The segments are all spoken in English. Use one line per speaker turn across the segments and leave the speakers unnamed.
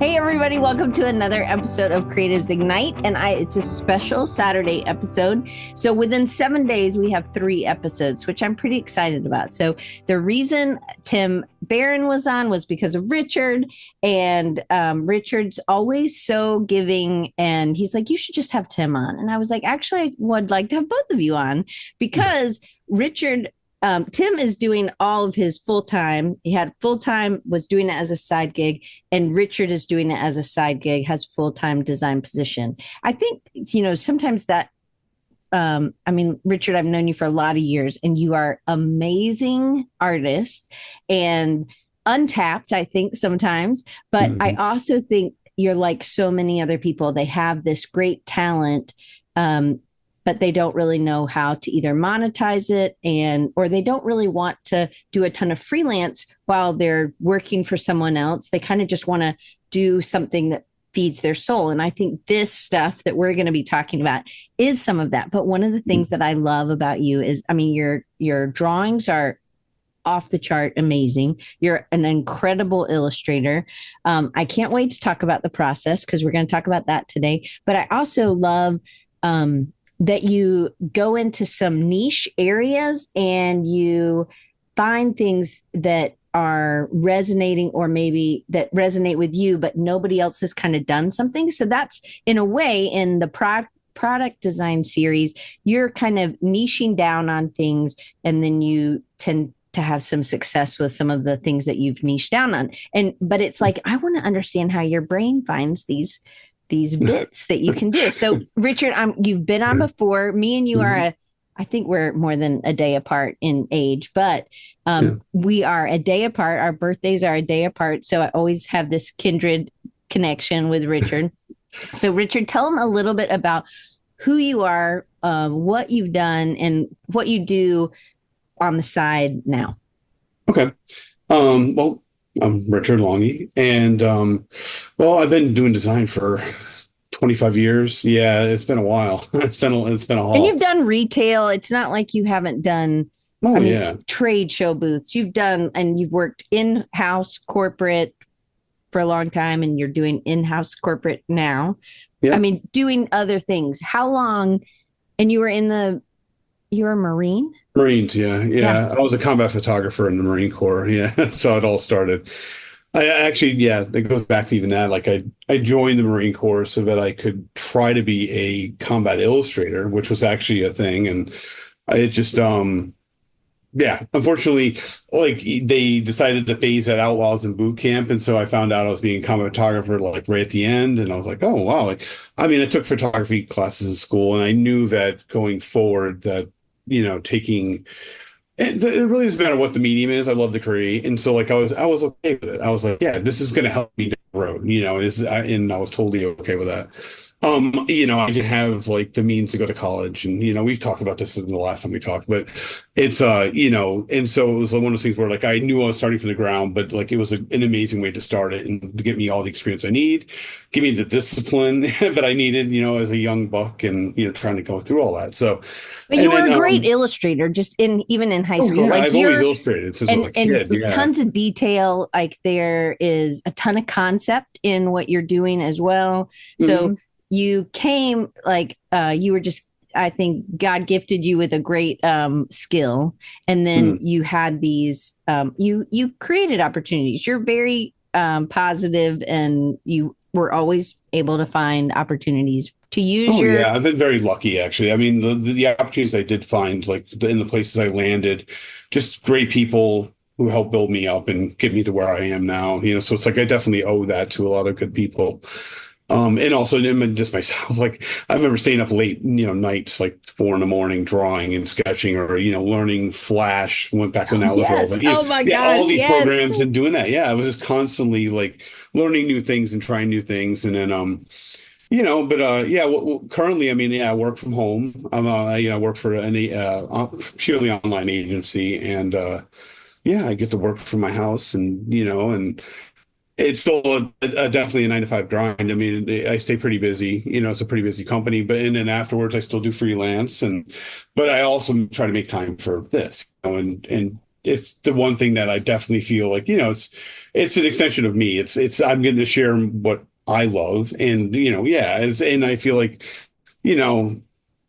Hey everybody, welcome to another episode of Creatives Ignite. And it's a special Saturday episode. So within 7 days, we have 3 episodes, which I'm pretty excited about. So the reason Tim Barron was on was because of Richard. And Richard's always so giving. And he's like, you should just have Tim on. And I was like, actually, I would like to have both of you on because Richard Tim is doing all of his full-time. He had full-time, was doing it as a side gig, and Richard is doing it as a side gig, has full-time design position. I think, sometimes that, Richard, I've known you for a lot of years, and you are amazing artist and untapped, I think, sometimes. But I also think you're like so many other people. They have this great talent, but they don't really know how to either monetize it or they don't really want to do a ton of freelance while they're working for someone else. They kind of just want to do something that feeds their soul. And I think this stuff that we're going to be talking about is some of that. But one of the things that I love about you is, your drawings are off the chart amazing. You're an incredible illustrator. I can't wait to talk about the process because we're going to talk about that today. But I also love, that you go into some niche areas and you find things that are resonating or maybe that resonate with you, but nobody else has kind of done something. So that's in a way in the product design series, you're kind of niching down on things and then you tend to have some success with some of the things that you've niched down on. But it's like, I want to understand how your brain finds these bits that you can do. So Richard, you've been on before. Me and you I think we're more than a day apart in age, but we are a day apart. Our birthdays are a day apart. So I always have this kindred connection with Richard. So Richard, tell them a little bit about who you are, what you've done and what you do on the side now.
Okay. Well, I'm Richard Longhi, and I've been doing design for 25 years. Yeah, it's been a while. It's been a haul.
And you've done retail. It's not like you haven't done, trade show booths. You've done, and you've worked in-house corporate for a long time, and you're doing in-house corporate now.
Yeah.
Doing other things. How long? And you're a Marine?
Marines, yeah. I was a combat photographer in the Marine Corps. Yeah, that's how it all started. It goes back to even that. Like I joined the Marine Corps so that I could try to be a combat illustrator, which was actually a thing. And unfortunately, like they decided to phase that out while I was in boot camp. And so I found out I was being a combat photographer like right at the end. And I was like, oh, wow. I took photography classes in school and I knew that going forward that, it really doesn't matter what the medium is. I love to create. And so like, I was okay with it. I was like, yeah, this is going to help me down the road, and I was totally okay with that. I didn't have like the means to go to college and, we've talked about this in the last time we talked, but it's, and so it was one of those things where like, I knew I was starting from the ground, but like, it was an amazing way to start it and to get me all the experience I need, give me the discipline that I needed, as a young buck and, trying to go through all that. So,
but you were a great illustrator even in high school.
Yeah, I've always illustrated since I was a kid. Yeah.
Tons of detail. Like there is a ton of concept in what you're doing as well. So you came you were just, I think God gifted you with a great skill. And then you had these, you created opportunities. You're very positive and you were always able to find opportunities to use
Yeah, I've been very lucky, actually. The opportunities I did find, like in the places I landed, just great people who helped build me up and get me to where I am now. So it's like I definitely owe that to a lot of good people. And also just myself, like I remember staying up late, nights like 4 a.m. drawing and sketching or, learning Flash, went back when that was relevant.
Oh my gosh.
All these programs and doing that. Yeah. I was just constantly like learning new things and trying new things. And then, currently, I work from home. I work for a purely online agency and, I get to work from my house and it's still definitely a 9 to 5 grind. I stay pretty busy. It's a pretty busy company, and then afterwards I still do freelance, but I also try to make time for this, and it's the one thing that I definitely feel like, it's an extension of me. I'm going to share what I love. And, and I feel like, you know,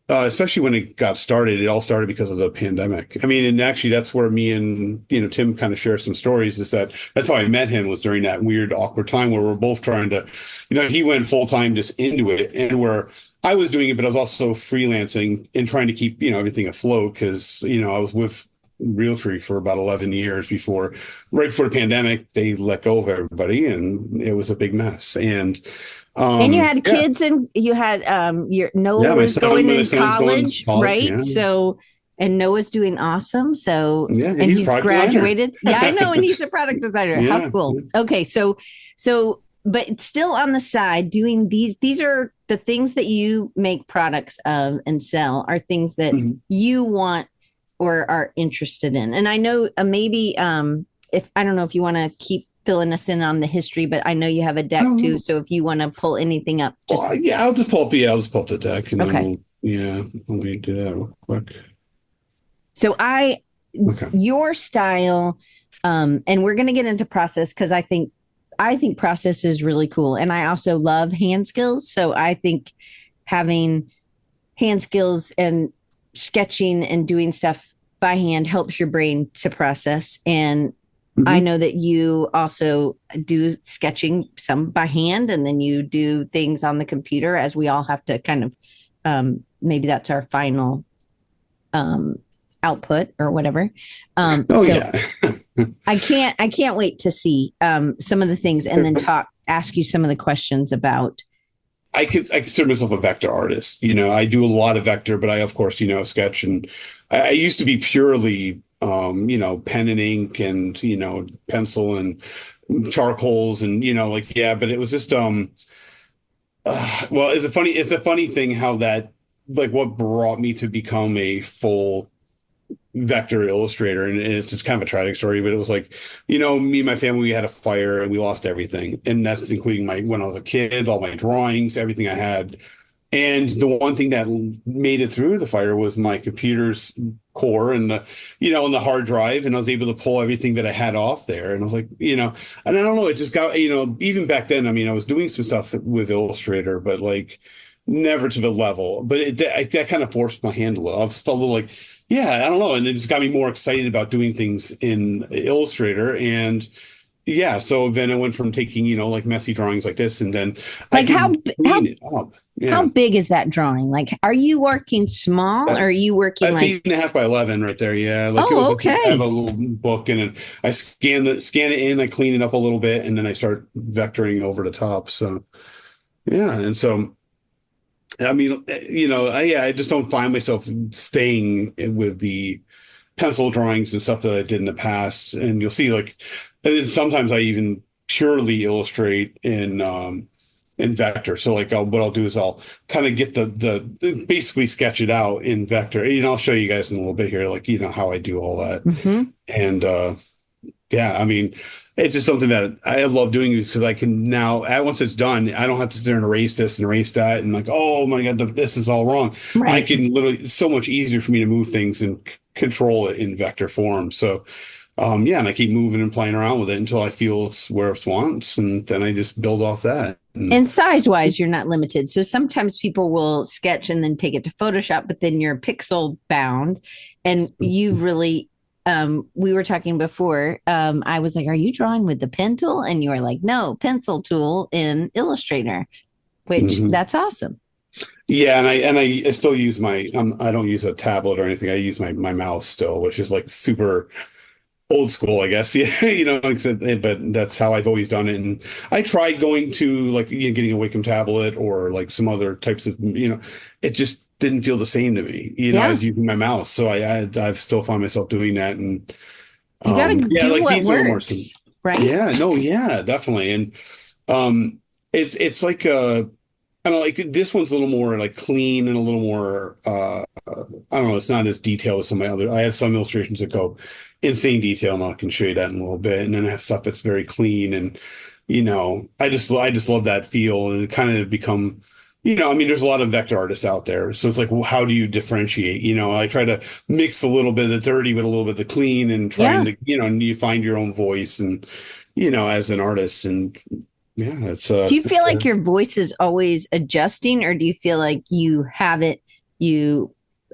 especially when it got started, it all started because of the pandemic. I mean, and actually that's where me and, Tim kind of share some stories, is that's how I met him, was during that weird, awkward time where we're both trying to, he went full time just into it, and where I was doing it, but I was also freelancing and trying to keep, everything afloat, because, I was with Realtree for about 11 years right before the pandemic, they let go of everybody, and it was a big mess.
And you had
yeah,
kids, and you had your Noah
yeah,
was going
my
in
son's going to
college,
college.
right?
Yeah.
So, and Noah's doing awesome. So,
Yeah,
and
he's a
he's
product designer.
graduated. Yeah, I know, and he's a product designer. How
Yeah.
cool. Okay, so but still on the side doing these are the things that you make products of and sell, are things that
Mhm.
you want or are interested in. And I know maybe if I don't know if you want to keep filling us in on the history, but I know you have a deck too.
Oh,
So if you want to pull anything up, just
well, yeah, I'll just pull up the deck, and then
okay.
let me do that real quick.
So
Okay.
your style, and we're going to get into process, because I think process is really cool, and I also love hand skills. So I think having hand skills and sketching and doing stuff by hand helps your brain to process. And I
Hmm.
know that you also do sketching some by hand, and then you do things on the computer, as we all have to kind of, maybe that's our final um, output or whatever.
Oh
So
yeah.
I can't wait to see some of the things, and then ask you some of the questions about.
I consider myself a vector artist. I do a lot of vector, but I of course, sketch, and I used to be purely pen and ink, and pencil and charcoals, and like, yeah, but it was just well, it's a funny thing how that, like, what brought me to become a full vector illustrator, and it's just kind of a tragic story, but it was like, me and my family, we had a fire and we lost everything, and that's including when I was a kid, all my drawings, everything I had. And the one thing that made it through the fire was my computer's core, and the hard drive, and I was able to pull everything that I had off there. And I was like, and I don't know, it just got, even back then, I mean, I was doing some stuff with Illustrator, but like never to the level. But that kind of forced my hand a little. I felt a little like, yeah, I don't know, and it just got me more excited about doing things in Illustrator. And yeah, so then I went from taking, like messy drawings like this, and then I
Like
can
how
clean it up.
how
Yeah.
big is that drawing? Like, are you working small, or
That,
are you working
that's
like?
8.5 by 11 right there. Yeah. Like, it
Oh,
was I have
okay.
a little book, and then I scan it in, I clean it up a little bit, and then I start vectoring over the top. So yeah. And so, I mean, I just don't find myself staying with the pencil drawings and stuff that I did in the past. And you'll see, like, and then sometimes I even purely illustrate in vector. So like, what I'll do is I'll kind of get the basically sketch it out in vector. And I'll show you guys in a little bit here, like, how I do all that.
Mm-hmm.
And yeah, I mean, it's just something that I love doing, because I can now, once it's done, I don't have to sit there and erase this and erase that, and like, oh my God, this is all wrong. I
Right.
can literally, it's so much easier for me to move things and control it in vector form. So, yeah, and I keep moving and playing around with it until I feel it's where it wants, and then I just build off that. And,
And size wise, you're not limited. So sometimes people will sketch and then take it to Photoshop, but then you're pixel bound. And you've really, we were talking before. I was like, "Are you drawing with the pen tool?" And you were like, "No, pencil tool in Illustrator," which
mhm.
that's awesome.
Yeah, and I still use I don't use a tablet or anything. I use my mouse still, which is like super old school, I guess. Yeah, but that's how I've always done it. And I tried going to, like, getting a Wacom tablet or like some other types of, it just didn't feel the same to me,
Yeah.
as using my mouse. So I've still found myself doing that. And
You got to
yeah,
do
like
what
these are a little more some.
works, right?
Yeah, no, yeah, definitely. And it's like I don't know, like this one's a little more like clean and a little more I don't know, it's not as detailed as some of my other. I have some illustrations that go insane detail, and I can show you that in a little bit. And then I have stuff that's very clean, and I just love that feel, and it kind of become, I mean, there's a lot of vector artists out there. So it's like, well, how do you differentiate? I try to mix a little bit of the dirty with a little bit of the clean and trying
Yeah.
to, and you find your own voice and, as an artist. And yeah,
Do you feel like your voice is always adjusting, or do you feel like you have it,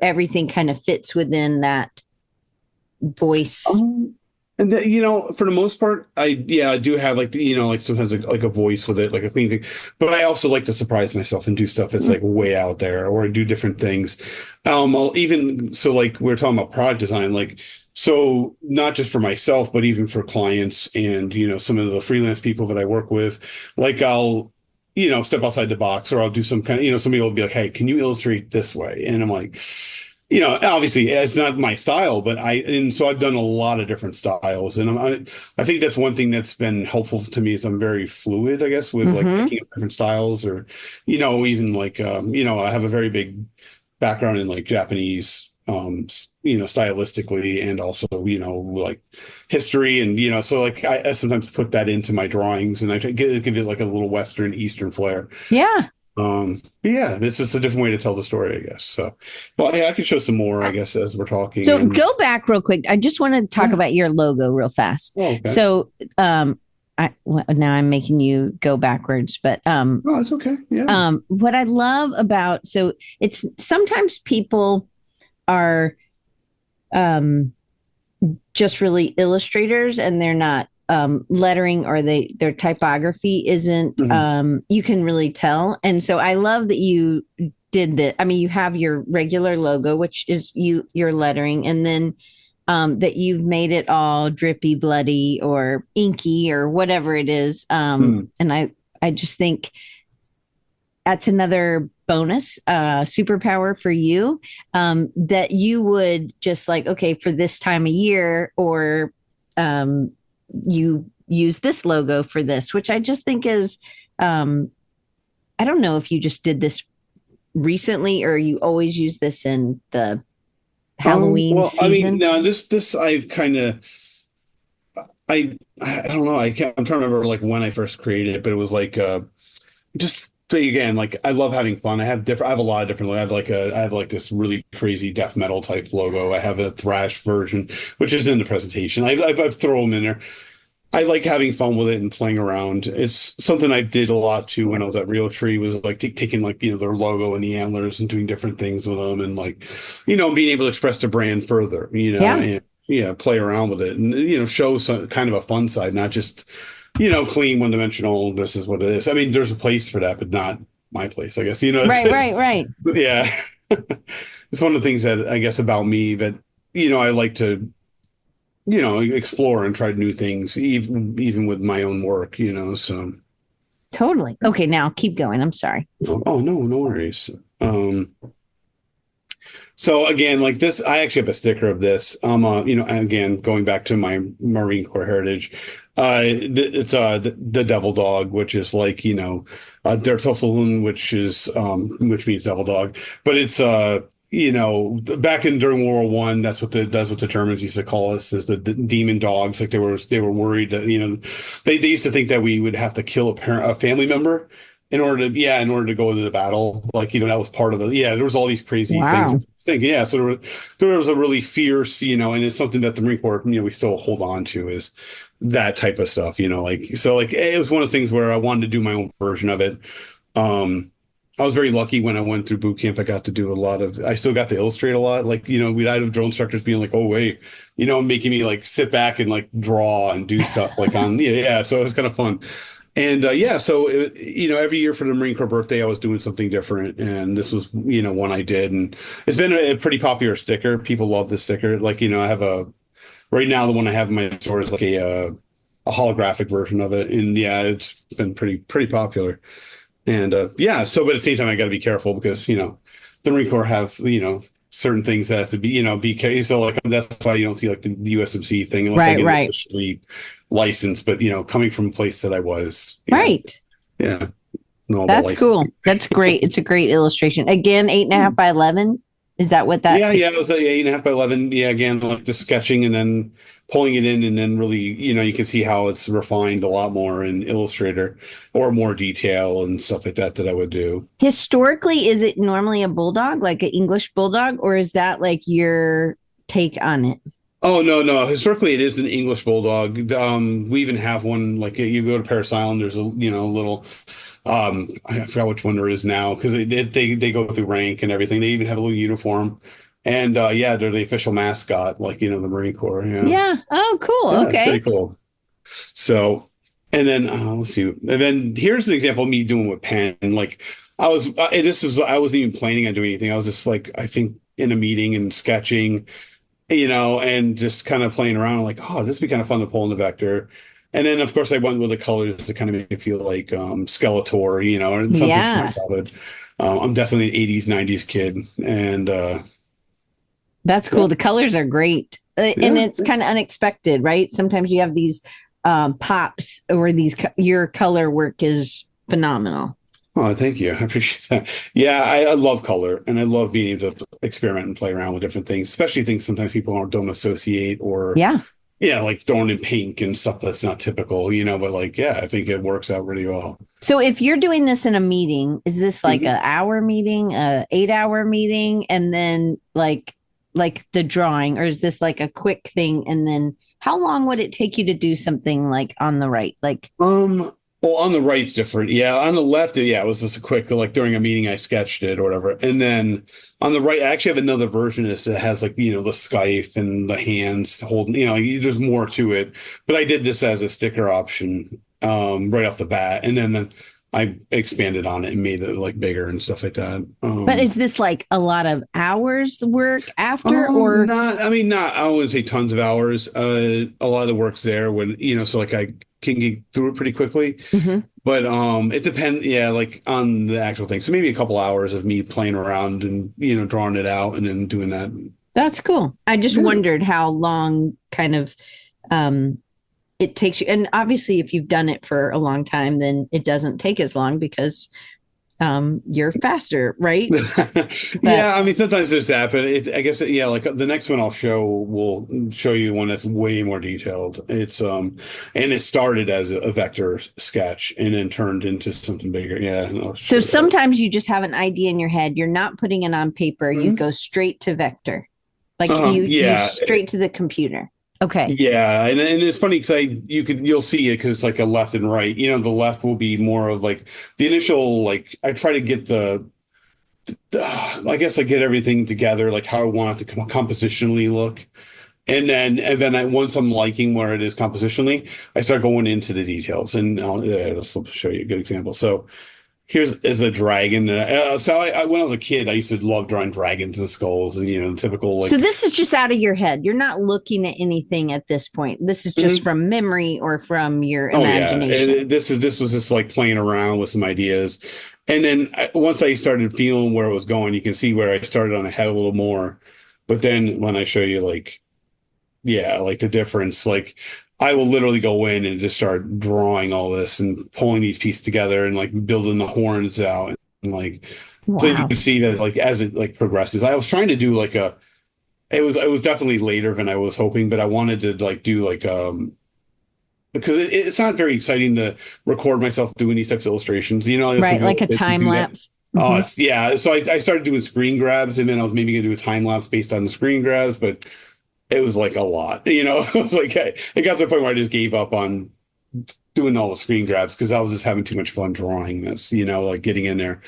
everything kind of fits within that voice?
And for the most part, I do have like like sometimes like a voice with it, like a clean thing. But I also like to surprise myself and do stuff that's like way out there, or do different things. I'll even so like we're talking about product design, like so not just for myself, but even for clients and some of the freelance people that I work with, like I'll step outside the box, or I'll do some kind of somebody will be like, hey, can you illustrate this way? And I'm like, obviously it's not my style, but so I've done a lot of different styles, and I think that's one thing that's been helpful to me is I'm very fluid, I guess, with like picking up different styles, or even like I have a very big background in like Japanese, stylistically, and also like history, and so like I sometimes put that into my drawings, and I try to give it like a little Western Eastern flair.
Yeah.
Yeah, it's just a different way to tell the story, I guess. So, well, I could show some more, I guess, as we're talking.
So go back real quick. I just want to talk about your logo real fast.
Oh, okay.
So, now I'm making you go backwards, but
oh, it's okay. Yeah.
What I love about it's sometimes people are just really illustrators, and they're not lettering, or their typography isn't you can really tell. And so I love that you did that. I mean, you have your regular logo, which is your lettering, and then that you've made it all drippy, bloody, or inky, or whatever it is. And I just think that's another bonus superpower for you, that you would just like, okay, for this time of year, or you use this logo for this, which I just think is, I don't know if you just did this recently, or you always use this in the Halloween season.
I mean, no, this I've kind of, I don't know. I'm trying to remember like when I first created it, but it was like, just say again, like I love having fun. I have a lot of different. I have like this really crazy death metal type logo. I have a thrash version, which is in the presentation. I throw them in there. I like having fun with it and playing around. It's something I did a lot too when I was at Real Tree, was like taking like, their logo and the antlers and doing different things with them, and like, being able to express the brand further, and play around with it, and, show some kind of a fun side, not just, clean one dimensional. This is what it is. I mean, there's a place for that, but not my place, I guess,
Right.
Yeah. It's one of the things that I guess about me that, I like to, explore and try new things, even with my own work, so.
Totally. Okay, now keep going. I'm sorry.
Oh, no worries. So again, like this, I actually have a sticker of this. Again, going back to my Marine Corps heritage, it's the devil dog, which is like, Der Teufel, which means devil dog, but it's back during World War I, that's what the Germans used to call us, is the demon dogs. Like they were worried that they used to think that we would have to kill a family member in order to go into the battle. Like that was part of there was all these crazy things. So there was a really fierce, and it's something that the Marine Corps, we still hold on to, is that type of stuff. It was one of the things where I wanted to do my own version of it. I was very lucky when I went through boot camp. I got to do I still got to illustrate a lot. Like, we'd have drill instructors being like, oh, wait, making me like sit back and like draw and do stuff like on, So it was kind of fun. And so, every year for the Marine Corps birthday, I was doing something different. And this was, one I did. And it's been a pretty popular sticker. People love this sticker. Like, I have right now, the one I have in my store is like a holographic version of it. And it's been pretty popular. And but at the same time, I got to be careful because, the Marine Corps have, certain things that have to be careful. So like, that's why you don't see like the USMC thing unless I get officially licensed. But, coming from a place that I was.
Right.
Yeah.
That's cool. That's great. It's a great illustration. Again, 8.5 by 11. Is that what that?
Yeah. It was 8.5 by 11. Yeah. Again, like the sketching and then pulling it in and then really, you can see how it's refined a lot more in Illustrator or more detail and stuff like that I would do.
Historically, is it normally a bulldog, like an English bulldog, or is that like your take on it?
Oh, no, no. Historically, it is an English bulldog. We even have one, like you go to Paris Island, there's a, little, I forgot which one there is now because they go through rank and everything. They even have a little uniform. And yeah, they're the official mascot, like, the Marine Corps. Yeah.
Yeah. Oh, cool.
Yeah, it's
Okay.
pretty cool. So, and then let's see. And then here's an example of me doing with pen. Like I wasn't even planning on doing anything. I was just like, I think in a meeting and sketching, and just kind of playing around like, oh, this would be kind of fun to pull in the vector. And then of course I went with the colors to kind of make it feel like Skeletor, and something from my childhood. I'm definitely an 80s, 90s kid. And
That's cool. The colors are great. And it's kind of unexpected, right? Sometimes you have these pops or your color work is phenomenal.
Oh, thank you. I appreciate that. Yeah, I love color and I love being able to experiment and play around with different things, especially things sometimes people don't associate or, like throwing in pink and stuff that's not typical, but like, yeah, I think it works out really well.
So if you're doing this in a meeting, is this like an hour meeting, a 8-hour meeting, and then like the drawing, or is this like a quick thing? And then how long would it take you to do something like on the right? Like,
well, on the right's different. Yeah, on the left, yeah, it was just a quick, like during a meeting, I sketched it or whatever. And then on the right, I actually have another version of this that has like, the Skype and the hands holding, there's more to it. But I did this as a sticker option right off the bat. And then I expanded on it and made it like bigger and stuff like that.
But is this like a lot of hours work after or
not? I mean, I wouldn't say tons of hours. A lot of the work's there when, so like I can get through it pretty quickly. But it depends, yeah, like on the actual thing. So maybe a couple hours of me playing around and, drawing it out and then doing that.
That's cool. I just wondered how long kind of it takes you. And obviously, if you've done it for a long time, then it doesn't take as long because you're faster, right?
Yeah, I mean, sometimes there's that, but I guess, yeah, like the next one I'll show will show you one that's way more detailed. It's and it started as a vector sketch and then turned into something bigger. Yeah.
So sometimes you just have an idea in your head. You're not putting it on paper. You go straight to vector, like you straight to the computer. Okay.
Yeah, and it's funny because you'll see it because it's like a left and right. The left will be more of like the initial, like I try to get I guess I get everything together like how I want it to compositionally look, and then once I'm liking where it is compositionally, I start going into the details, and I'll show you a good example. So here's a dragon. So when I was a kid, I used to love drawing dragons and skulls and, typical. Like,
so this is just out of your head. You're not looking at anything at this point. This is just from memory or from your imagination.
Yeah. This was just like playing around with some ideas. And then once I started feeling where it was going, you can see where I started on the head a little more. But then when I show you like the difference, like I will literally go in and just start drawing all this and pulling these pieces together and like building the horns out and like, so you can see that like as it like progresses. I was trying to do like it was definitely later than I was hoping, but I wanted to like do like because it's not very exciting to record myself doing these types of illustrations,
right? Like a time lapse.
Oh, yeah. So I started doing screen grabs, and then I was maybe gonna do a time lapse based on the screen grabs, but it was like a lot, it was like, it got to the point where I just gave up on doing all the screen grabs because I was just having too much fun drawing this, like getting in there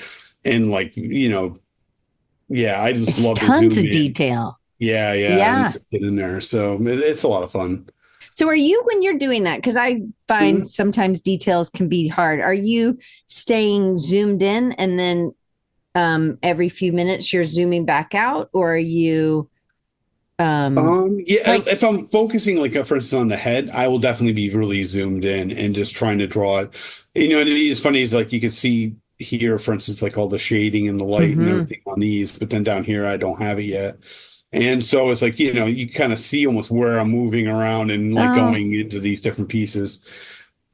and like, yeah, I just love
tons of detail.
Yeah. Get in there. So it's a lot of fun.
So are you, when you're doing that, because I find sometimes details can be hard, are you staying zoomed in and then every few minutes you're zooming back out, or are you
if I'm focusing like for instance on the head, I will definitely be really zoomed in and just trying to draw it. And it's funny is like you can see here, for instance, like all the shading and the light and everything on these, but then down here I don't have it yet. And so it's like, you kind of see almost where I'm moving around and like going into these different pieces.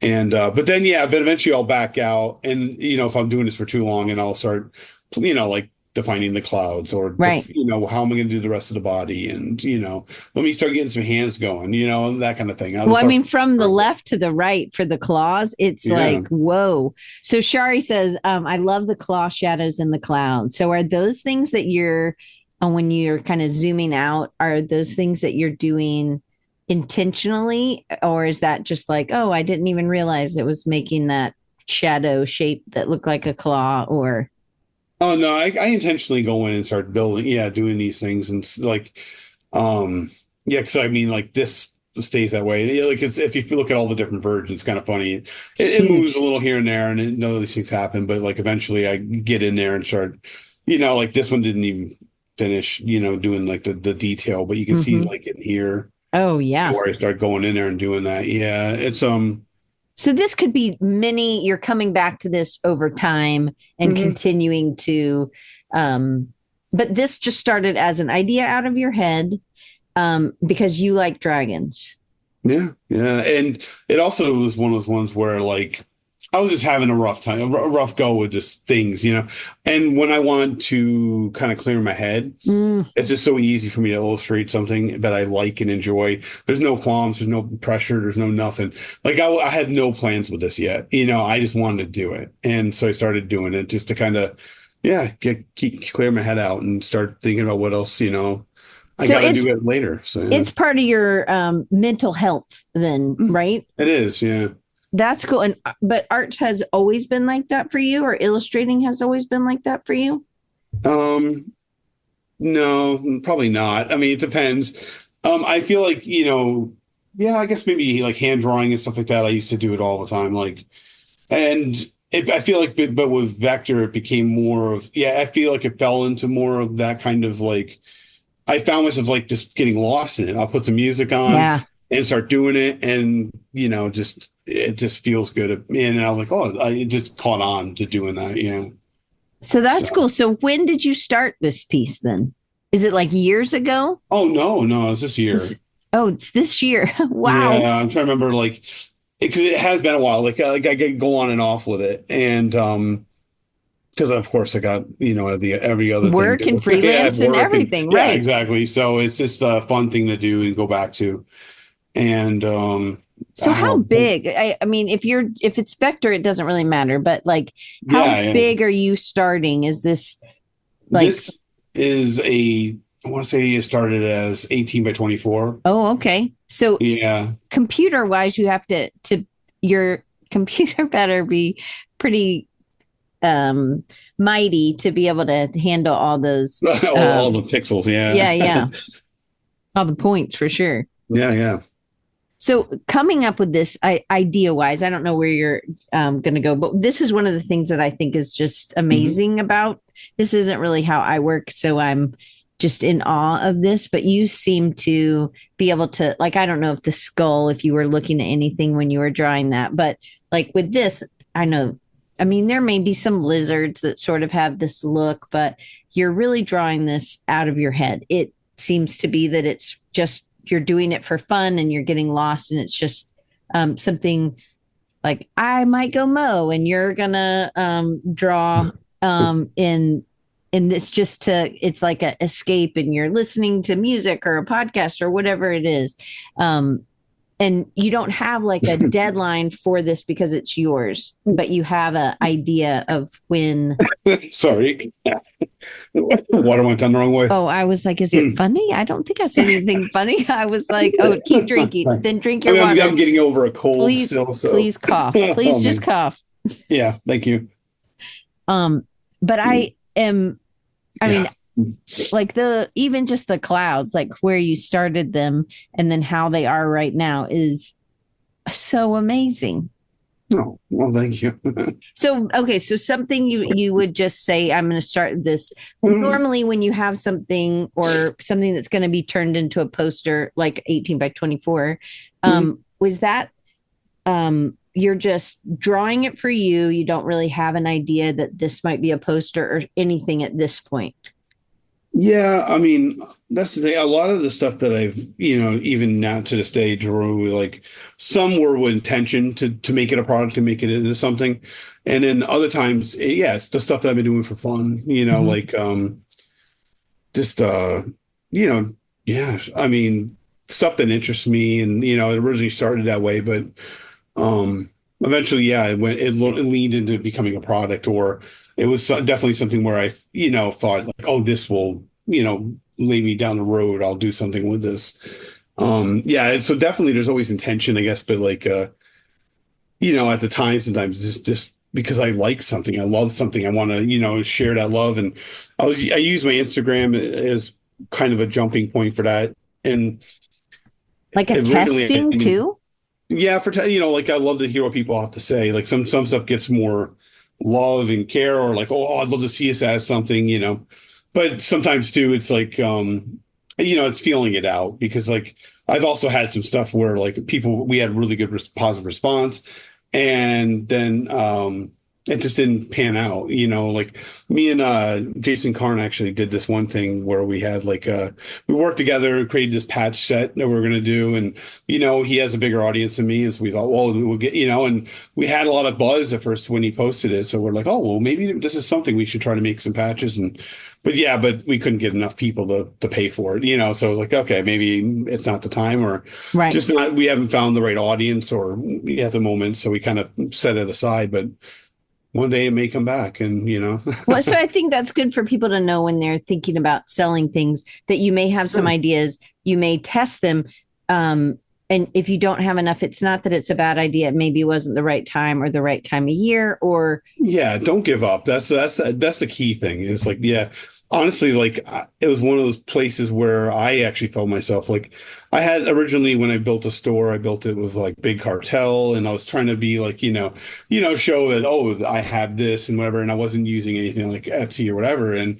And but then but eventually I'll back out, and if I'm doing this for too long, and I'll start like defining the clouds, or
Right.
how am I going to do the rest of the body, and let me start getting some hands going, that kind of thing.
Well, I mean, from the left to the right for the claws, it's
Yeah.
like, whoa. So Shari says, I love the claw shadows in the cloud. So are those things that you're, when you're kind of zooming out, are those things that you're doing intentionally? Or is that just like, oh, I didn't even realize it was making that shadow shape that looked like a claw? Or,
Oh no, I intentionally go in and start building, doing these things, and like, yeah, because I mean, like, this stays that way. Yeah, like, if you look at all the different versions, it's kind of funny. It moves a
huge.
little here and there, and none of these things happen. But like, eventually, I get in there and start, like this one didn't even finish, doing like the detail, but you can see
Mm-hmm.
like in here
Oh, yeah.
where I start going in there and doing that. Yeah, it's
So this could be many, you're coming back to this over time and
mhm.
continuing to, um, but this just started as an idea out of your head, because you like dragons.
Yeah, yeah, and it also was one of those ones where like I was just having a rough time, a rough go with just things, And when I want to kind of clear my head,
Mm.
it's just so easy for me to illustrate something that I like and enjoy. There's no qualms, there's no pressure, there's no nothing. Like I had no plans with this yet, I just wanted to do it, and so I started doing it just to kind of, yeah, clear my head out and start thinking about what else, I
So
got to do it later. So yeah.
it's part of your mental health then, right?
It is, yeah.
That's cool. And but art has always been like that for you, or illustrating has always been like that for you?
Um, no, probably not. I mean, it depends. I feel like, yeah, I guess maybe like hand drawing and stuff like that. I used to do it all the time. Like, and I feel like, but with vector, it became more of, yeah, I feel like it fell into more of that kind of like, I found myself like just getting lost in it. I'll put some music on
Yeah.
and start doing it. And, it just feels good. And I was like, oh, I just caught on to doing that. Yeah.
So that's
So.
cool. So when did you start this piece then? Is it like years ago?
Oh no, no, it's this year.
Oh, it's this year. Wow.
Yeah, I'm trying to remember like because it has been a while. Like I could go on and off with it, and because of course I got the every other thing.
Work and
Yeah, I have
freelance and
work and
everything,
yeah,
right?
exactly. So it's just a fun thing to do and go back to, and
So
I
how
don't know.
big? I mean, if it's vector, it doesn't really matter. But like, how
Yeah, yeah.
big are you starting? Is this like?
This is I want to say it started as 18 by 24.
Oh, okay. So
Yeah.
computer wise, you have to your computer better be pretty mighty to be able to handle all those.
All the pixels. Yeah.
Yeah, yeah, all the points for sure.
Yeah, yeah.
So coming up with this idea wise, I don't know where you're going to go, but this is one of the things that I think is just
Mhm.
amazing about this. Isn't really how I work, so I'm just in awe of this. But you seem to be able to, like, I don't know if the skull, if you were looking at anything when you were drawing that, but like with this, I know. I mean, there may be some lizards that sort of have this look, but you're really drawing this out of your head. It seems to be that it's just you're doing it for fun and you're getting lost and it's just something like I might go mow and you're gonna draw in this just to it's like a escape and you're listening to music or a podcast or whatever it is, and you don't have like a deadline for this because it's yours, but you have an idea of when.
Sorry. Water went down the wrong way.
Oh, I was like, is it funny? I don't think I said anything funny. I was like, oh, keep drinking, then drink
I
your
mean,
water.
I'm getting over a cold
Please,
still, so
please cough. Please
oh,
just
man.
cough.
Yeah, thank you.
But I am, I mean,
Yeah.
like even just the clouds, like where you started them and then how they are right now is so amazing.
Oh, well, thank you.
So, okay, so something you would just say, I'm going to start this. Normally, when you have something or something that's going to be turned into a poster, like 18 by 24, was that you're just drawing it for you? You don't really have an idea that this might be a poster or anything at this point.
Yeah, I mean, that's the thing. A lot of the stuff that I've, even now to this day, drew like some were with intention to make it a product, to make it into something. And then other times, yeah, it's the stuff that I've been doing for fun,
Hmm.
like just you know, yeah, I mean, stuff that interests me, and it originally started that way, but um eventually, yeah, it leaned into becoming a product, or it was definitely something where I, thought like, oh, this will, lay me down the road. I'll do something with this. Yeah, so definitely there's always intention, I guess, but like at the time, sometimes just because I like something, I love something, I want to, share that love. And I use my Instagram as kind of a jumping point for that. And
Like a
originally, I
testing
didn't,
too?
yeah, like I love to hear what people have to say. Like some stuff gets more love and care, or like, oh, I'd love to see us as something, But sometimes too, it's like, it's feeling it out, because like I've also had some stuff where like we had really good positive response, and then it just didn't pan out. Like me and Jason Karn actually did this one thing where we had like we worked together and created this patch set that we are going to do, and he has a bigger audience than me, and so we thought, well, we'll get, and we had a lot of buzz at first when he posted it, so we're like, oh, well, maybe this is something we should try to make some patches. And but yeah, but we couldn't get enough people to pay for it, so I was like, okay, maybe it's not the time, or
Right.
just not, we haven't found the right audience or at the moment, so we kind of set it aside. But one day it may come back, and
Well, so I think that's good for people to know when they're thinking about selling things that you may have some
Sure.
ideas, you may test them. And if you don't have enough, it's not that it's a bad idea. It maybe wasn't the right time or the right time of year, or
Yeah, don't give up. That's the key thing. Is like, yeah, honestly, like it was one of those places where I actually felt myself like I had originally, when I built a store, I built it with like big cartel, and I was trying to be like, show that, oh, I have this and whatever, and I wasn't using anything like Etsy or whatever. And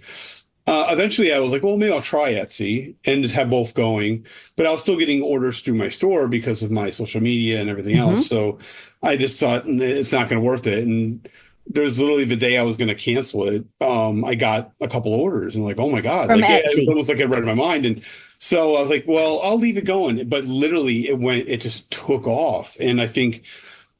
eventually I was like, well, maybe I'll try Etsy and just have both going. But I was still getting orders through my store because of my social media and everything else.
Mhm.
So I just thought, it's not going to worth it. And there's literally the day I was going to cancel it, I got a couple orders, and like, oh my God,
From
like it was
Etsy.
almost like I read my mind. And so I was like, well, I'll leave it going. But literally it just took off. And I think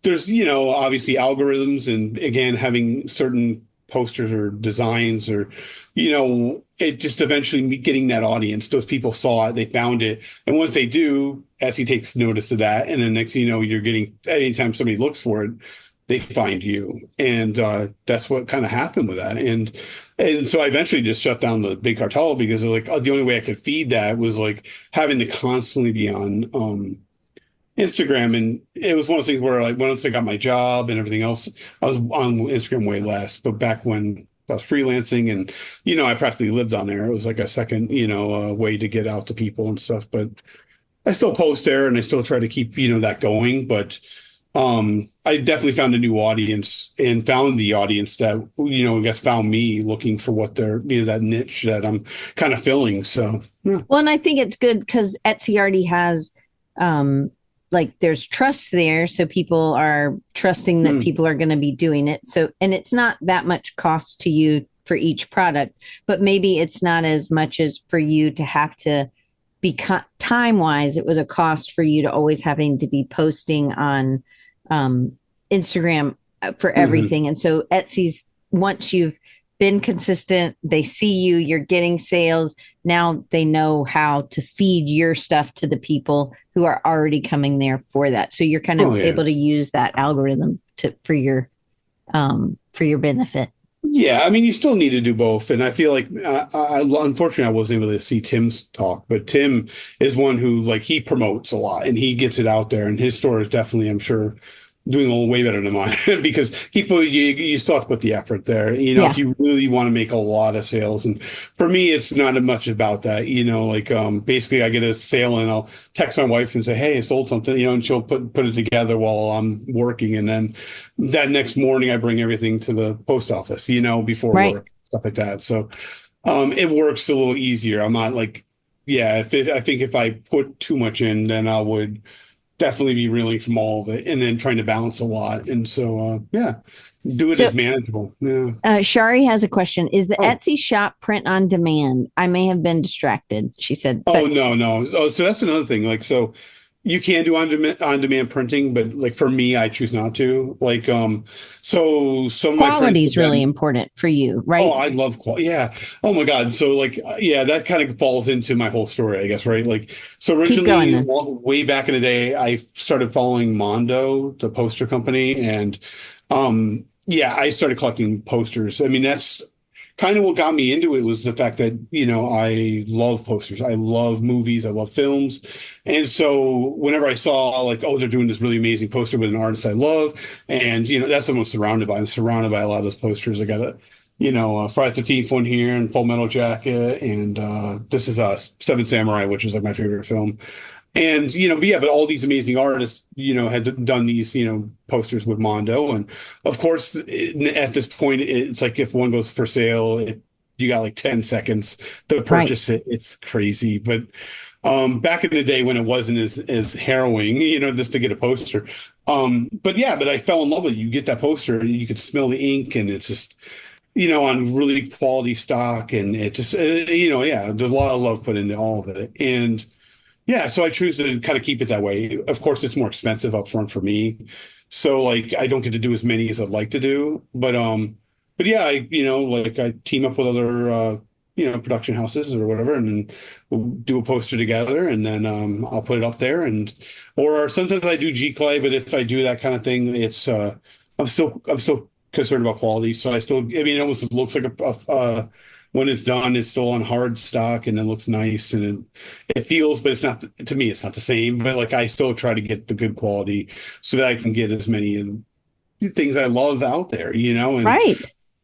there's, obviously algorithms, and again, having certain posters or designs, or, it just eventually getting that audience. Those people saw it, they found it. And once they do, Etsy takes notice of that. And then next thing you know, you're getting, anytime somebody looks for it, they find you. And that's what kind of happened with that. And so I eventually just shut down the big cartel, because like, the only way I could feed that was like having to constantly be on Instagram. And it was one of those things where like once I got my job and everything else, I was on Instagram way less. But back when I was freelancing, and I practically lived on there, it was like a second, way to get out to people and stuff. But I still post there, and I still try to keep, that going. But I definitely found a new audience, and found the audience that, I guess found me looking for what they're, that niche that I'm kind of filling. So yeah.
Well, and I think it's good because Etsy already has, um, like, there's trust there. So people are trusting that
Hmm.
people are going to be doing it. So, and it's not that much cost to you for each product, but maybe it's not as much as for you to have to be time wise. It was a cost for you to always having to be posting on um, Instagram for
Hmm.
everything. And so Etsy's, once you've been consistent, they see you, you're getting sales. Now they know how to feed your stuff to the people who are already coming there for that. So you're kind of
Oh yeah.
able to use that algorithm to for your benefit.
Yeah, I mean, you still need to do both, and I feel like, unfortunately, I wasn't able to see Tim's talk, but Tim is one who, like, he promotes a lot, and he gets it out there, and his store is definitely, I'm sure, doing a little way better than mine, because you still have to put the effort there,
Yeah.
if you really want to make a lot of sales. And for me, it's not as much about that, like, basically I get a sale, and I'll text my wife and say, hey, I sold something, and she'll put it together while I'm working, and then that next morning I bring everything to the post office, before
Right.
work, stuff like that. So it works a little easier. I'm not like, yeah, I think if I put too much in, then I would definitely be reeling from all of it and then trying to balance a lot. And so, yeah, do it
So
as manageable. Yeah.
Shari has a question. Is the
Oh,
Etsy shop print on demand? I may have been distracted, she said,
oh,
but
no, no. Oh, so that's another thing. Like, so you can do on demand printing, but like for me, I choose not to. Like, so some of my prints
quality
have
is really
been.
important for you,
Oh,
right?
I love quality. Yeah. Oh my God. So like, yeah, that kind of falls into my whole story, I guess, right? Like, so
Keep going
originally,
then.
way back in the day, I started following Mondo, the poster company, and yeah, I started collecting posters. I mean, that's kind of what got me into it was the fact that, I love posters. I love movies. I love films. And so whenever I saw like, oh, they're doing this really amazing poster with an artist I love, and that's what I'm surrounded by. I'm surrounded by a lot of those posters. I got a Friday the 13th one here and Full Metal Jacket and This Is Us, Seven Samurai, which is like my favorite film. And, but yeah, but all these amazing artists, had done these, posters with Mondo. And of course, at this point, it's like if one goes for sale, you got like 10 seconds to
Right.
purchase it. It's crazy. But back in the day when it wasn't as harrowing, just to get a poster. But yeah, but I fell in love with it. You get that poster, and you could smell the ink, and it's just, on really quality stock. And it just, yeah, there's a lot of love put into all of it. And yeah, so I choose to kind of keep it that way. Of course, it's more expensive up front for me. So like I don't get to do as many as I'd like to do. But yeah, like I team up with other production houses or whatever, and then we'll do a poster together, and then I'll put it up there. And or sometimes I do G Clay, but if I do that kind of thing, it's I'm still concerned about quality. So I mean, it almost looks like when it's done, it's still on hard stock and it looks nice and it feels, but it's not, to me, it's not the same. But like I still try to get the good quality so that I can get as many things I love out there, and
Right.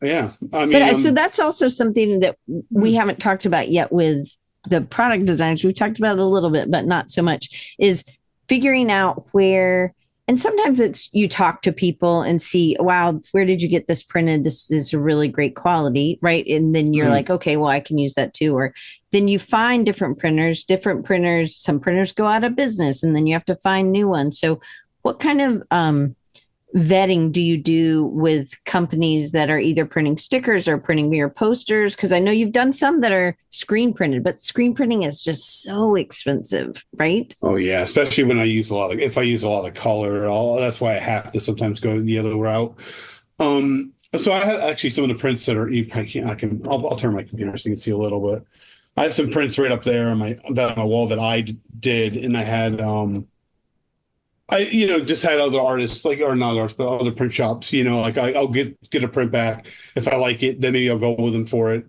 yeah, I
But
mean,
so that's also something that we haven't talked about yet with the product designers. We've talked about it a little bit, but not so much, is figuring out where, and sometimes it's you talk to people and see, wow, where did you get this printed? This is a really great quality, right? And then you're like, okay, well, I can use that too. Or then you find different printers, some printers go out of business and then you have to find new ones. So what kind of vetting do you do with companies that are either printing stickers or printing your posters? Because I know you've done some that are screen printed, but screen printing is just so expensive, right?
oh yeah, especially when if I use a lot of color, that's why I have to sometimes go the other route. So I have actually some of the prints that are, you probably can't, I'll turn my computer so you can see a little bit. I have some prints right up there on my wall that I did, and I had, I, just had other artists like, or not artists, but other print shops, like I'll get a print back. If I like it, then maybe I'll go with them for it.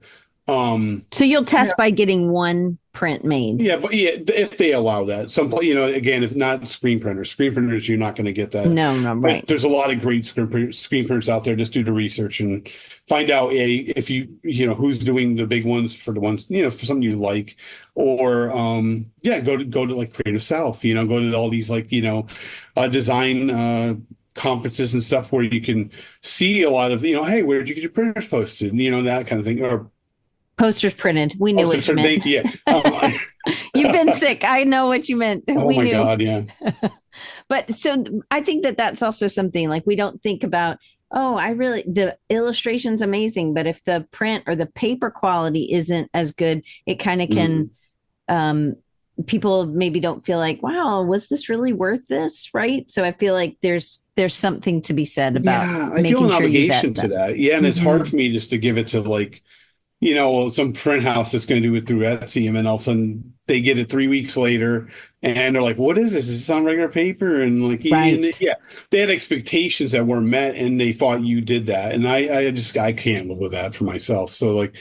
So you'll
Yeah.
test by getting one print made.
Yeah, but yeah, if they allow that, again, if not screen printers, you're not going to get that.
No, no,
But
right.
there's a lot of great screen printers out there. Just do the research and find out if who's doing the big ones for the ones for something you like, or yeah, go to like Creative South. Go to all these like design conferences and stuff where you can see a lot of hey, where did you get your printers posted? That kind of thing, or
Posters printed. We knew what you meant.
thank you. Yeah.
You've been sick. I know what you meant.
Oh
We
my
knew.
God, yeah.
But so I think that that's also something like we don't think about, oh, the illustration's amazing, but if the print or the paper quality isn't as good, it kind of can, um, people maybe don't feel like, wow, was this really worth this? Right. So I feel like there's something to be said about
Yeah, I feel
making
an
sure you vet
obligation to
them.
that. Yeah, and it's hard
Mhm.
for me just to give it to like, some print house that's going to do it through Etsy, and then all of a sudden they get it 3 weeks later, and they're like, "What is this? Is this on regular paper?" And like,
Right.
yeah, they had expectations that weren't met, and they thought you did that, and I can't live with that for myself. So like,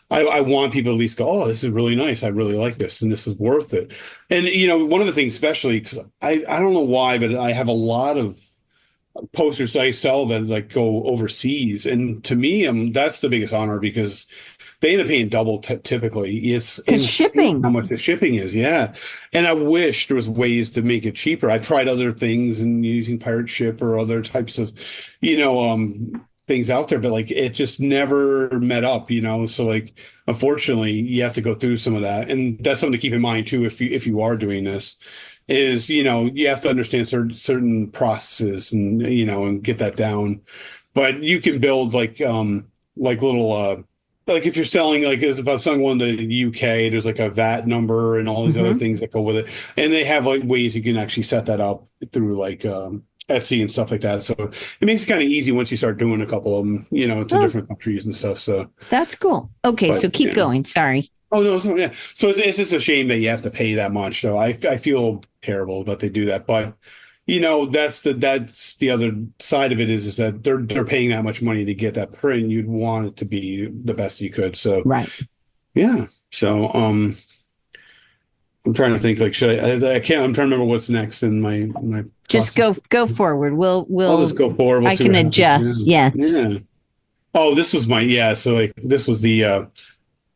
I want people to at least go, "Oh, this is really nice. I really like this, and this is worth it." And one of the things, especially because I don't know why, but I have a lot of posters that I sell that like go overseas, and to me, that's the biggest honor because they end up paying double typically. It's
Because
insane how
shipping,
much the shipping is. Yeah. And I wish there was ways to make it cheaper. I tried other things and using pirate ship or other types of, things out there, but like it just never met up, So like unfortunately you have to go through some of that. And that's something to keep in mind too if you are doing this. is, you have to understand certain processes and, and get that down. But you can build like little, like if you're selling, like as if I'm selling one to the UK, there's like a VAT number and all these other
Mm-hmm.
things that go with it. And they have like ways you can actually set that up through like, Etsy and stuff like that. So it makes it kind of easy once you start doing a couple of them, to
Oh,
different countries and stuff. So,
that's cool. Okay, so
but
keep
yeah.
going. Sorry.
Oh no, so yeah. So it's just a shame that you have to pay that much, though. I feel terrible that they do that, but that's the other side of it is that they're paying that much money to get that print. You'd want it to be the best you could. So
Right.
yeah. So I'm trying to think like should I can't I'm trying to remember what's next in my
Just
process.
go forward.
I'll
We'll
just go forward. We'll
I
see
can
what happens.
adjust.
Yeah.
Yes.
Yeah. Oh, this was my yeah. So like this was the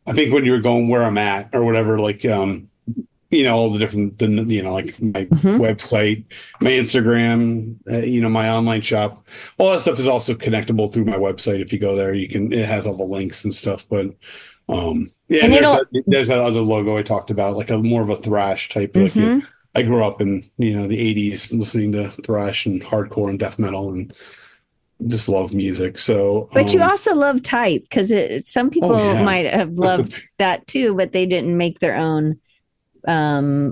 I think when you were going where I'm at or whatever, like all the different like my
Hmm.
website, my Instagram, my online shop, all that stuff is also connectable through my website. If you go there, it has all the links and stuff. But yeah,
And
and
it'll
there's that other logo I talked about, like a more of a thrash type. Like
hmm
I grew up in the '80s listening to thrash and hardcore and death metal and just love music. So
but you also love type because some
oh
people
yeah.
might have loved that too, but they didn't make their own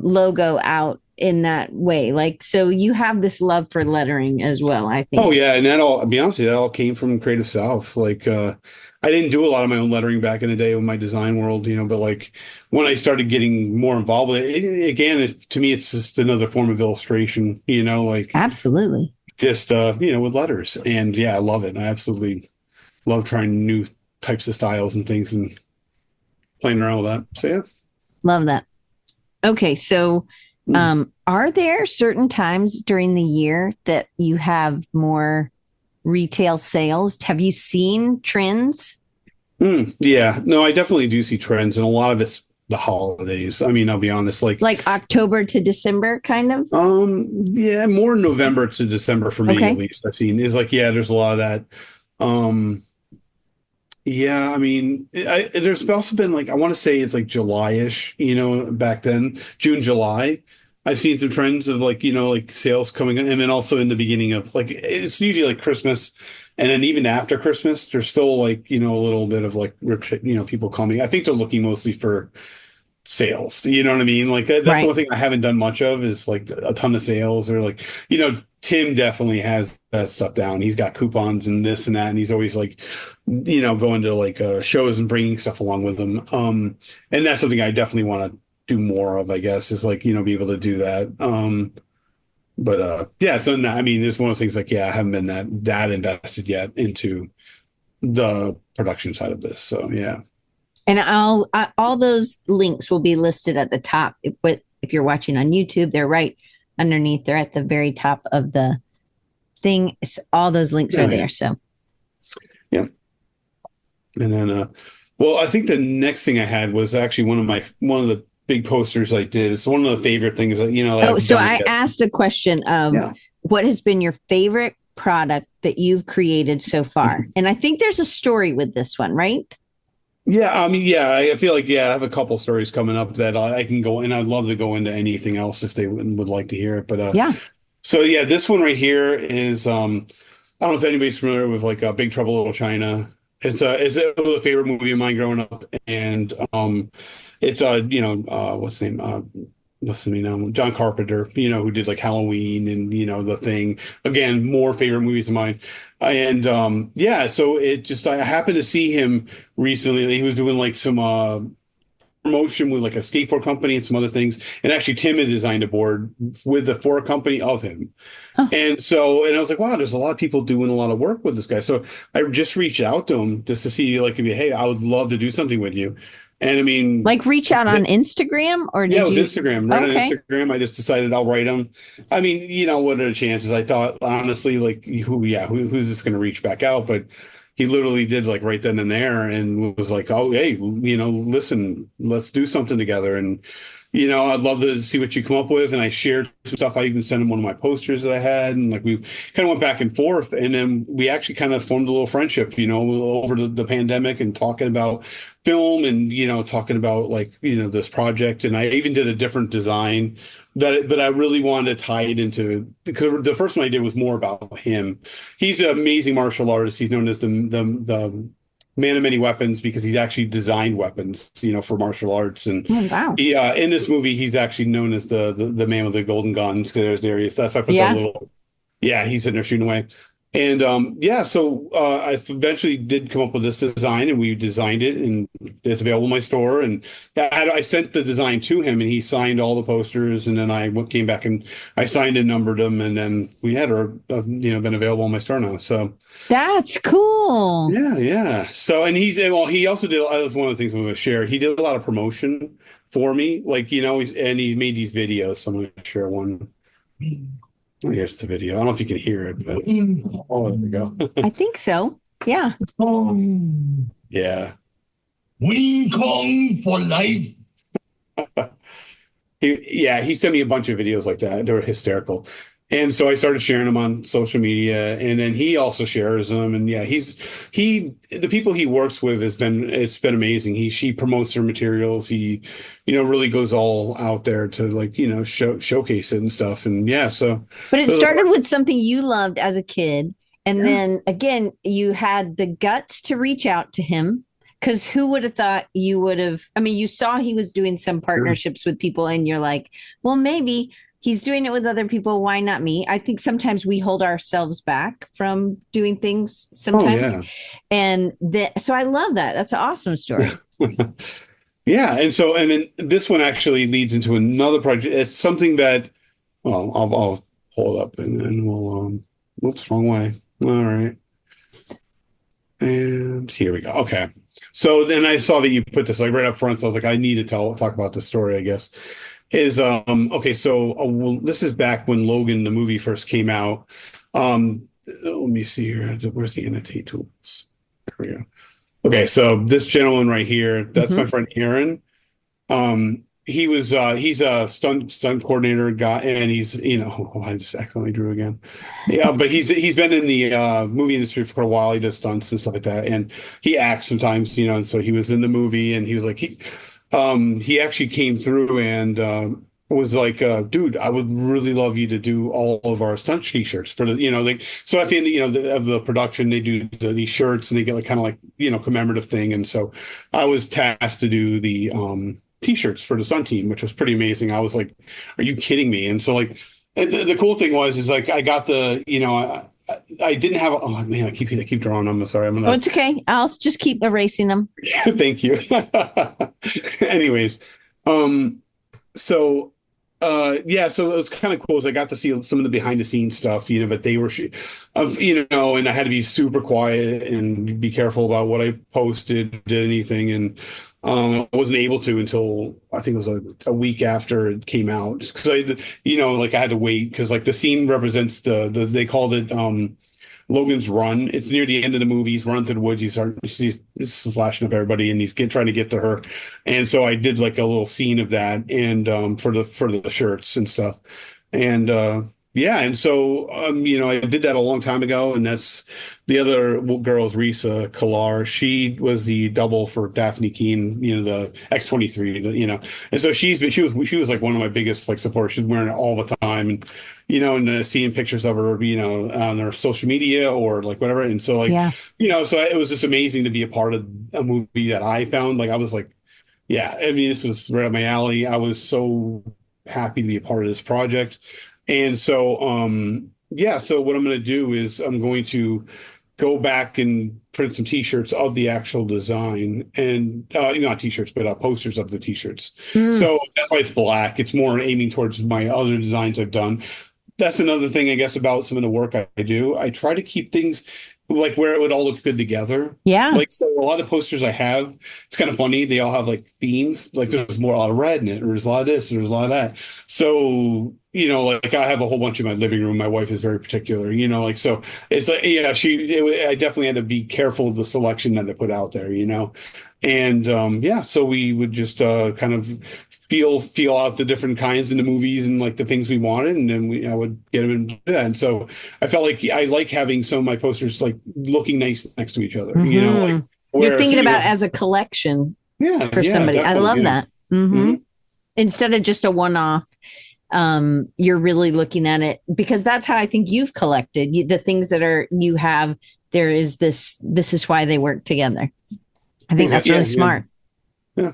logo out in that way. Like, so you have this love for lettering as well, I
Oh
think.
yeah, and I'll be honest with you, that all came from Creative South. Like I didn't do a lot of my own lettering back in the day with my design world, but like when I started getting more involved with to me it's just another form of illustration, like
Absolutely.
just with letters. And yeah, I love it. I absolutely love trying new types of styles and things and playing around with that. So yeah.
Love that. Okay, so
Mm.
are there certain times during the year that you have more retail sales? Have you seen trends
Yeah, no, I definitely do see trends, and a lot of it's the holidays. I mean, I'll be honest, like
like October to December, kind of?
yeah, more November to December for me at
Okay.
least. I've seen is like, yeah, there's a lot of that. Um, yeah, I mean, there's also been like I want to say it's like July-ish, back then, June, July. I've seen some trends of like, like sales coming in, and then also in the beginning of like it's usually like Christmas, and then even after Christmas, there's still like, a little bit of like people coming. I think they're looking mostly for sales. You know what I mean? Like that's the
Right.
one thing I haven't done much of is like a ton of sales or like, Tim definitely has that stuff down. He's got coupons and this and that. And he's always like, going to like shows and bringing stuff along with him. And that's something I definitely want to do more of, I guess, is like, be able to do that. But yeah, so no, I mean, it's one of those things like, yeah, I haven't been that invested yet into the production side of this. So yeah.
And all those links will be listed at the top. If you're watching on YouTube, they're right underneath. They're at the very top of the thing. All those links are
Oh, yeah.
there. So
Yeah. And then, well, I think the next thing I had was actually one of the big posters I did. It's one of the favorite things that
oh,
I've
so
done.
I asked a question of
Yeah,
what has been your favorite product that you've created so far? And I think there's a story with this one, right?
yeah. I mean, yeah. I feel like I have a couple stories coming up that I can go, and I'd love to go into anything else if they would like to hear it. But
Yeah.
so yeah, this one right here is I don't know if anybody's familiar with like Big Trouble in Little China. It was a favorite movie of mine growing up, and it's what's the name what's the name now John Carpenter, who did like Halloween and The Thing. Again, more favorite movies of mine, and yeah, so it just I happened to see him recently. He was doing like some promotion with like a skateboard company and some other things, and actually Tim had designed a board for a company of him.
Oh,
And I was like, wow, there's a lot of people doing a lot of work with this guy. So I just reached out to him just to see, like, hey, I would love to do something with you. And I mean,
like reach out on Instagram or
yeah, it
did
was
you?
Instagram. Right on
Okay.
Instagram, I just decided I'll write him. I mean, what are the chances? I thought honestly, like, who's this going to reach back out? But he literally did like right then and there, and was like, oh, hey, listen, let's do something together. And I'd love to see what you come up with. And I shared some stuff. I even sent him one of my posters that I had, and like we kind of went back and forth. And then we actually kind of formed a little friendship, over the pandemic, and talking about film, and talking about like this project. And I even did a different design that I really wanted to tie it into, because the first one I did was more about him. He's an amazing martial artist. He's known as the man of many weapons, because he's actually designed weapons, for martial arts. And
Oh, wow.
he, in this movie, he's actually known as the man with the golden guns. There he is. That's why I put that
Yeah.
little. Yeah, he's sitting there shooting away. And yeah, so I eventually did come up with this design, and we designed it, and it's available in my store. And I sent the design to him, and he signed all the posters. And then I came back and I signed and numbered them, and then we had her, been available in my store now. So
That's cool.
yeah, yeah. So, and he also did, that was one of the things I'm going to share. He did a lot of promotion for me, like, and he made these videos. So I'm going to share one. Oh, here's the video. I don't know if you can hear it, but oh, there we go.
I think so. Yeah.
Yeah.
Wing Kong for life.
He sent me a bunch of videos like that. They were hysterical. And so I started sharing them on social media, and then he also shares them. And yeah, the people he works with it's been amazing. She promotes their materials. He, really goes all out there to like, showcase it and stuff. And yeah, so.
But it started with something you loved as a kid. And then again, you had the guts to reach out to him. Because who would have thought you would have? I mean, you saw he was doing some partnerships with people, and you're like, well, maybe he's doing it with other people. Why not me? I think sometimes we hold ourselves back from doing things sometimes.
Oh,
And so I love that. That's an awesome story.
Yeah. And then this one actually leads into another project. It's something that, well, I'll pull it up, and then we'll, whoops, wrong way. All right. And here we go. Okay. So then I saw that you put this like right up front. So I was like, I need to talk about this story, I guess. Okay, so well, this is back when Logan, the movie, first came out. Let me see here. Where's the annotate tools? There we go. Okay, so this gentleman right here, that's my friend Aaron. He's a stunt coordinator guy, and he's, I just accidentally drew again. Yeah, but he's been in the movie industry for a while. He does stunts and stuff like that, and he acts sometimes, and so he was in the movie, and he was like, he actually came through and was like, dude, I would really love you to do all of our stunt t-shirts for the, so at the end, of the production, they do these shirts, and they get like kind of like, commemorative thing. And so I was tasked to do the t-shirts for the stunt team, which was pretty amazing. I was like, are you kidding me? And so like, the cool thing is like, I got I didn't have, oh man, I keep drawing them. I'm sorry.
Oh, it's okay. I'll just keep erasing them.
Thank you. Anyways, so yeah, so it was kind of cool. I got to see some of the behind the scenes stuff, but they were, and I had to be super quiet and be careful about what I posted, did anything. And I wasn't able to until I think it was a week after it came out, because like I had to wait, because like the scene represents they called it Logan's run. It's near the end of the movie. He's running through the woods. He's slashing up everybody, and he's trying to get to her. And so I did like a little scene of that, and for the shirts and stuff. And yeah, and so I did that a long time ago, and that's the other girl is Risa Kalar. She was the double for Daphne Keane, the X-23, and so she was like one of my biggest like supporters. She's wearing it all the time, and and seeing pictures of her, on her social media or like whatever. And so like, so it was just amazing to be a part of a movie that I found. Like I was like, yeah, I mean, this was right up my alley. I was so happy to be a part of this project. And so, yeah, so what I'm going to do is I'm going to go back and print some t-shirts of the actual design, and not t-shirts, but posters of the t-shirts. So that's why it's black. It's more aiming towards my other designs I've done. That's another thing, I guess, about some of the work I do. I try to keep things like where it would all look good together. Yeah. Like, so a lot of posters I have, it's kind of funny. They all have like themes. Like there's a lot of red in it, or there's a lot of this, or there's a lot of that. So, like I have a whole bunch in my living room. My wife is very particular, like, so it's like, yeah, I definitely had to be careful of the selection that I put out there, And yeah, so we would just kind of feel out the different kinds in the movies and like the things we wanted, and then I would get them into that. And so I felt like I like having some of my posters like looking nice next to each other, like
You're
where
thinking
so
about as a collection for
yeah,
somebody. I
definitely,
love that. Instead of just a one-off, you're really looking at it, because that's how I think you've collected the things that are you have. There is this is why they work together. I think that's really smart.
Yeah.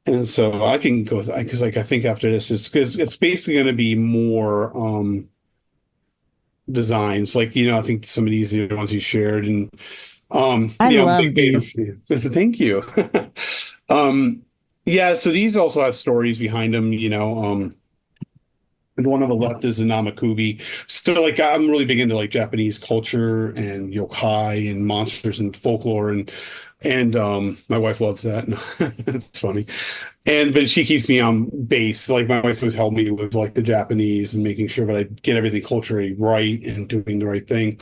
And so I can go because like I think after this it's basically going to be more designs, like I think some of these are the ones you shared, and
I love these.
Thank you. Yeah, so these also have stories behind them, and one on the left is a Namakubi. So like I'm really big into like Japanese culture and yokai and monsters and folklore, and my wife loves that. It's funny. But she keeps me on base. Like my wife always helped me with like the Japanese and making sure that I get everything culturally right and doing the right thing.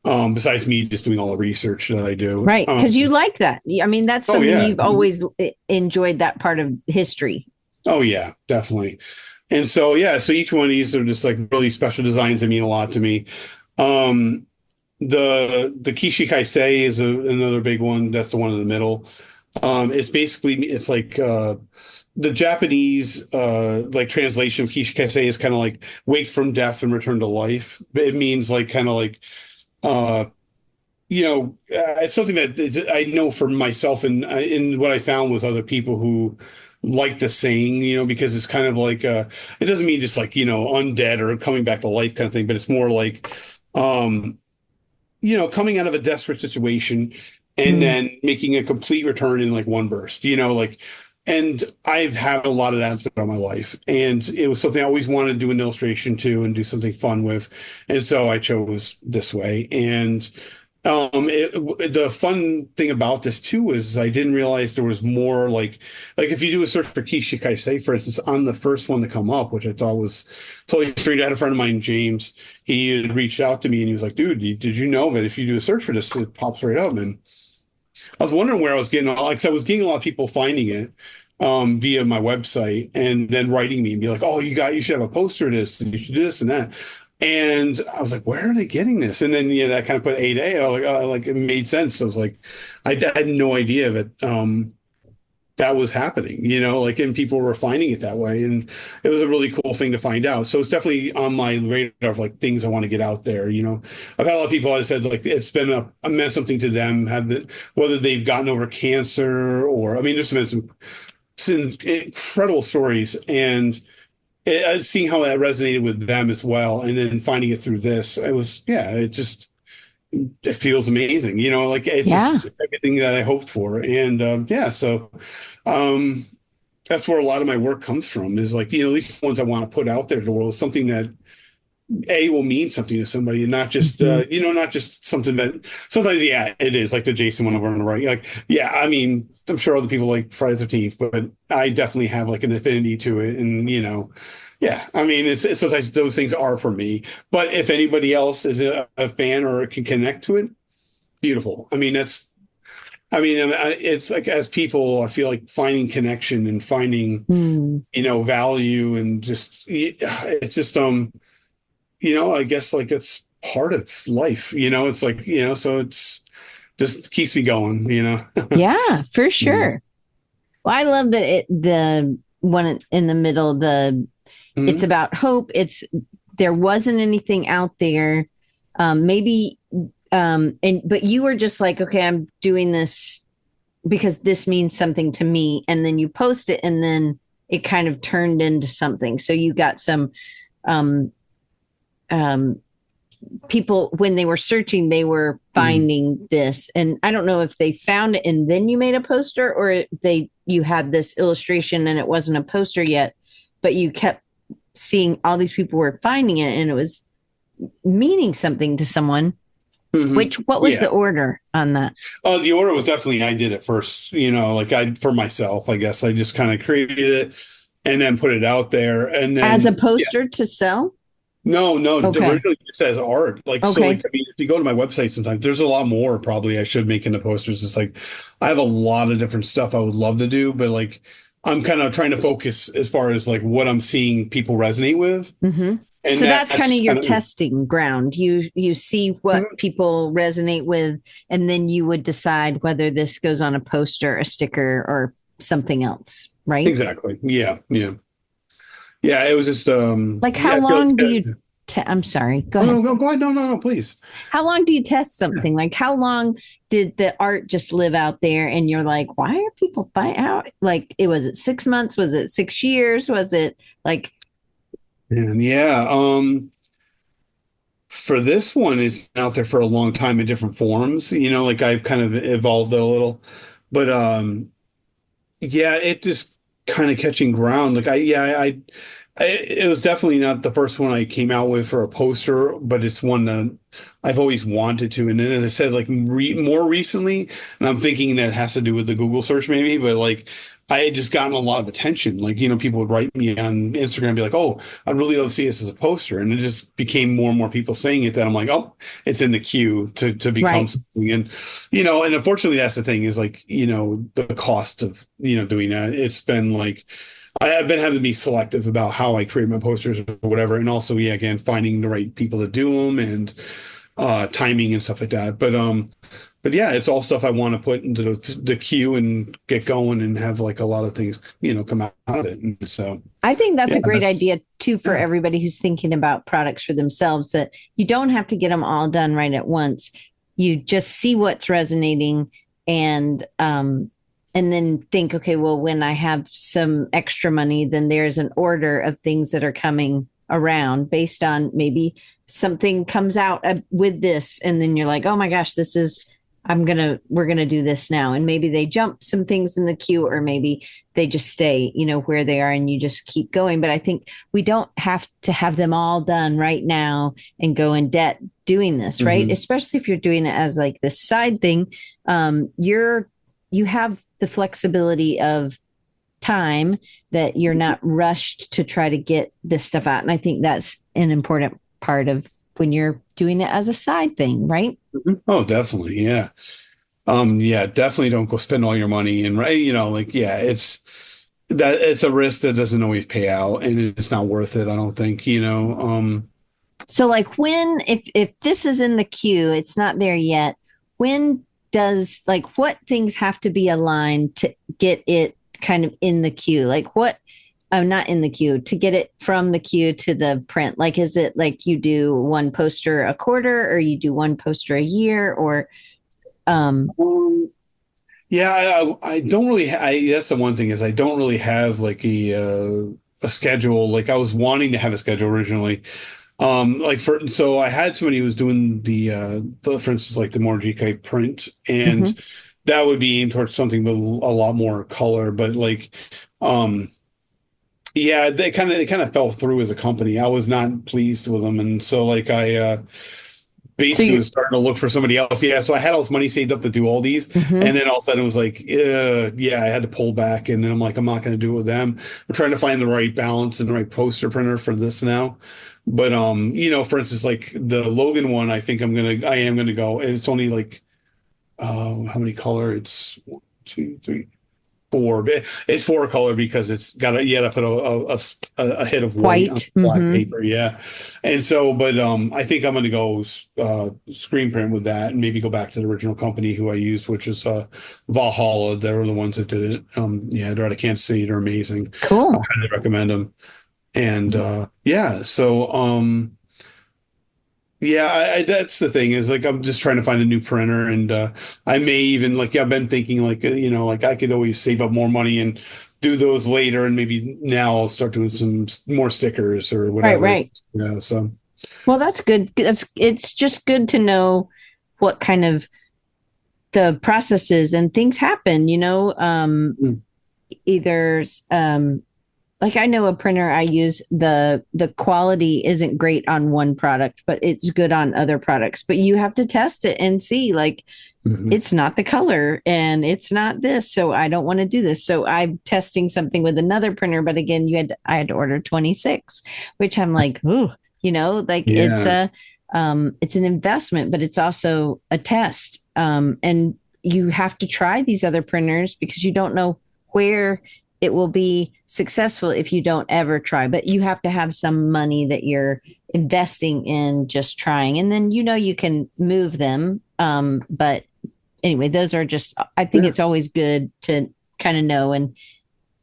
Besides me just doing all the research that I do.
Right. Because you like that. I mean, that's something you've always enjoyed, that part of history.
Oh yeah, definitely. And so, yeah, so each one of these are just like really special designs that mean a lot to me. The Kishi Kaisei is another big one. That's the one in the middle. It's like the Japanese like translation of Kishi Kaisei is kind of like wake from death and return to life. It means like kind of like it's something that I know for myself, and in what I found with other people who like the saying, because it's kind of like it doesn't mean just like undead or coming back to life kind of thing, but it's more like coming out of a desperate situation and then making a complete return in like one burst, and I've had a lot of that throughout my life, and it was something I always wanted to do an illustration to and do something fun with, and so I chose this way. And the fun thing about this too is I didn't realize there was more like if you do a search for Kishi Kaisei, for instance, on the first one to come up, which I thought was totally strange. I had a friend of mine, James, he had reached out to me and he was like, dude, did you know that if you do a search for this, it pops right up? And I was wondering where I was getting because I was getting a lot of people finding it via my website and then writing me and be like, oh, you should have a poster of this and you should do this and that. And I was like, where are they getting this? And then, that kind of put 8A. I was like, it made sense. I was like, I had no idea that that was happening, and people were finding it that way. And it was a really cool thing to find out. So it's definitely on my radar of like things I want to get out there. I've had a lot of people that said like it's been meant something to them, whether they've gotten over cancer or, I mean, there's been some incredible stories, and seeing how that resonated with them as well, and then finding it through this, it feels amazing, like it's just everything that I hoped for. And so that's where a lot of my work comes from, is like, at least the ones I want to put out there to the world is something that will mean something to somebody, and not just not just something that sometimes it is like the Jason one over on the right. Like, I mean, I'm sure other people like Friday the 13th, but I definitely have like an affinity to it, and I mean, it's sometimes those things are for me. But if anybody else is a fan or can connect to it, beautiful. I mean, it's like, as people, I feel like finding connection and finding value, and just it's just I guess like it's part of life, it's like, so it's just keeps me going,
Yeah, for sure. Well, I love that the one in the middle, it's about hope. There wasn't anything out there. Maybe, but you were just like, okay, I'm doing this because this means something to me. And then you post it, and then it kind of turned into something. So you got some, people, when they were searching, they were finding this, and I don't know if they found it and then you made a poster, or you had this illustration and it wasn't a poster yet, but you kept seeing all these people were finding it and it was meaning something to someone. What was the order on that?
Oh, the order was definitely, I did it first, like for myself, I guess I just kind of created it and then put it out there, and then
as a poster to sell.
No,
Okay.
originally it says art. Like, okay. So like, I mean, you go to my website sometimes, there's a lot more probably I should make into posters. It's like I have a lot of different stuff I would love to do, but like I'm kind of trying to focus as far as like what I'm seeing people resonate with.
Mm-hmm.
And
So that's kind of your
kind of,
testing ground. You see what people resonate with, and then you would decide whether this goes on a poster, a sticker, or something else, right?
exactly. Yeah. Yeah. Yeah. It was just,
Like
yeah,
how
I feel
long
like,
do you I'm sorry, go
oh,
ahead.
no, go ahead. No, no, no, please.
How long do you test something? Like how long did the art just live out there and you're like, why are people buying out? Like it was it 6 months? Was it 6 years? Was it like
And yeah, for this one, it's been out there for a long time in different forms. Like I've kind of evolved it a little, but yeah, it just kind of catching ground. Like it was definitely not the first one I came out with for a poster, but it's one that I've always wanted to. And then, as I said, like more recently, and I'm thinking that has to do with the Google search maybe, but like I had just gotten a lot of attention. Like, people would write me on Instagram and be like, oh, I'd really love to see this as a poster. And it just became more and more people saying it that I'm like, oh, it's in the queue to become
right?
something. And, and unfortunately, that's the thing is like, the cost of, doing that. It's been like, I have been having to be selective about how I create my posters or whatever. And also, yeah, again, finding the right people to do them and timing and stuff like that. But yeah, it's all stuff I want to put into the queue and get going and have like a lot of things, come out of it. And so
I think that's
yeah,
a great idea too for
yeah.
everybody who's thinking about products for themselves, that you don't have to get them all done right at once. You just see what's resonating and then think, okay, well, when I have some extra money, then there's an order of things that are coming around based on maybe something comes out with this. And then you're like, oh my gosh, we're going to do this now. And maybe they jump some things in the queue, or maybe they just stay, where they are and you just keep going. But I think we don't have to have them all done right now and go in debt doing this, right?
Mm-hmm.
Especially if you're doing it as like this side thing. You have the flexibility of time that you're not rushed to try to get this stuff out. And I think that's an important part of when you're doing it as a side thing, right?
Oh, definitely. Yeah. Yeah, definitely don't go spend all your money and right, like, yeah, it's a risk that doesn't always pay out and it's not worth it, I don't think,
So like if this is in the queue, it's not there yet. When does like what things have to be aligned to get it kind of in the queue? Like what not in the queue, to get it from the queue to the print? Like, is it like you do one poster a quarter or you do one poster a year or,
yeah, I don't really, that's the one thing is I don't really have like a schedule. Like I was wanting to have a schedule originally. So I had somebody who was doing for instance, like the more GK print, and
mm-hmm.
that would be aimed towards something with a lot more color. But like, yeah, they kind of fell through as a company. I was not pleased with them, and so like I basically was starting to look for somebody else. Yeah, so I had all this money saved up to do all these,
mm-hmm.
and then all of a sudden it was like, yeah, I had to pull back, and then I'm like, I'm not going to do it with them. I'm trying to find the right balance and the right poster printer for this now. But for instance, like the Logan one, I think I am gonna go. And it's only like how many color? It's 1, 2, 3, 4. It's 4 color because it's got you got to put a hit of white on black
mm-hmm.
paper, yeah. And so, but I think I'm gonna go screen print with that, and maybe go back to the original company who I used, which is Valhalla. They were the ones that did it. Yeah, they're out of Kansas City. They're amazing.
Cool.
I highly recommend them. And yeah, so yeah, that's the thing is like I'm just trying to find a new printer, and I may even like I've been thinking like like I could always save up more money and do those later, and maybe now I'll start doing some more stickers or whatever.
Right.
Yeah, so
Well, that's good. It's just good to know what kind of the process is, and things happen, either like I know a printer I use, the quality isn't great on one product, but it's good on other products. But you have to test it and see like it's not the color and it's not this. So I don't want to do this. So I'm testing something with another printer. But again, I had to order 26, which I'm like, ooh, like
yeah.
it's it's an investment, but it's also a test. And you have to try these other printers because you don't know where it will be successful if you don't ever try. But you have to have some money that you're investing in just trying. And then, you can move them. But anyway, those are just, I think it's always good to kind of know. And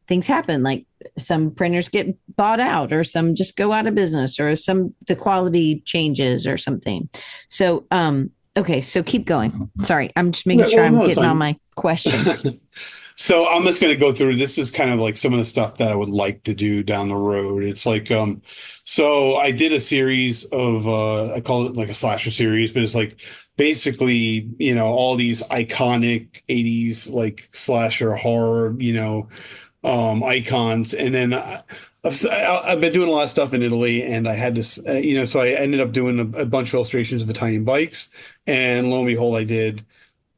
things happen, like some printers get bought out, or some just go out of business, or the quality changes or something. So, okay, so keep going. Sorry, I'm just making sure I'm getting all my questions.
So I'm just going to go through. This is kind of like some of the stuff that I would like to do down the road. It's like, so I did a series of, I call it like a slasher series, but it's like basically, all these iconic 80s like slasher horror, icons. And then I've been doing a lot of stuff in Italy, and I had this, so I ended up doing a bunch of illustrations of Italian bikes, and lo and behold, I did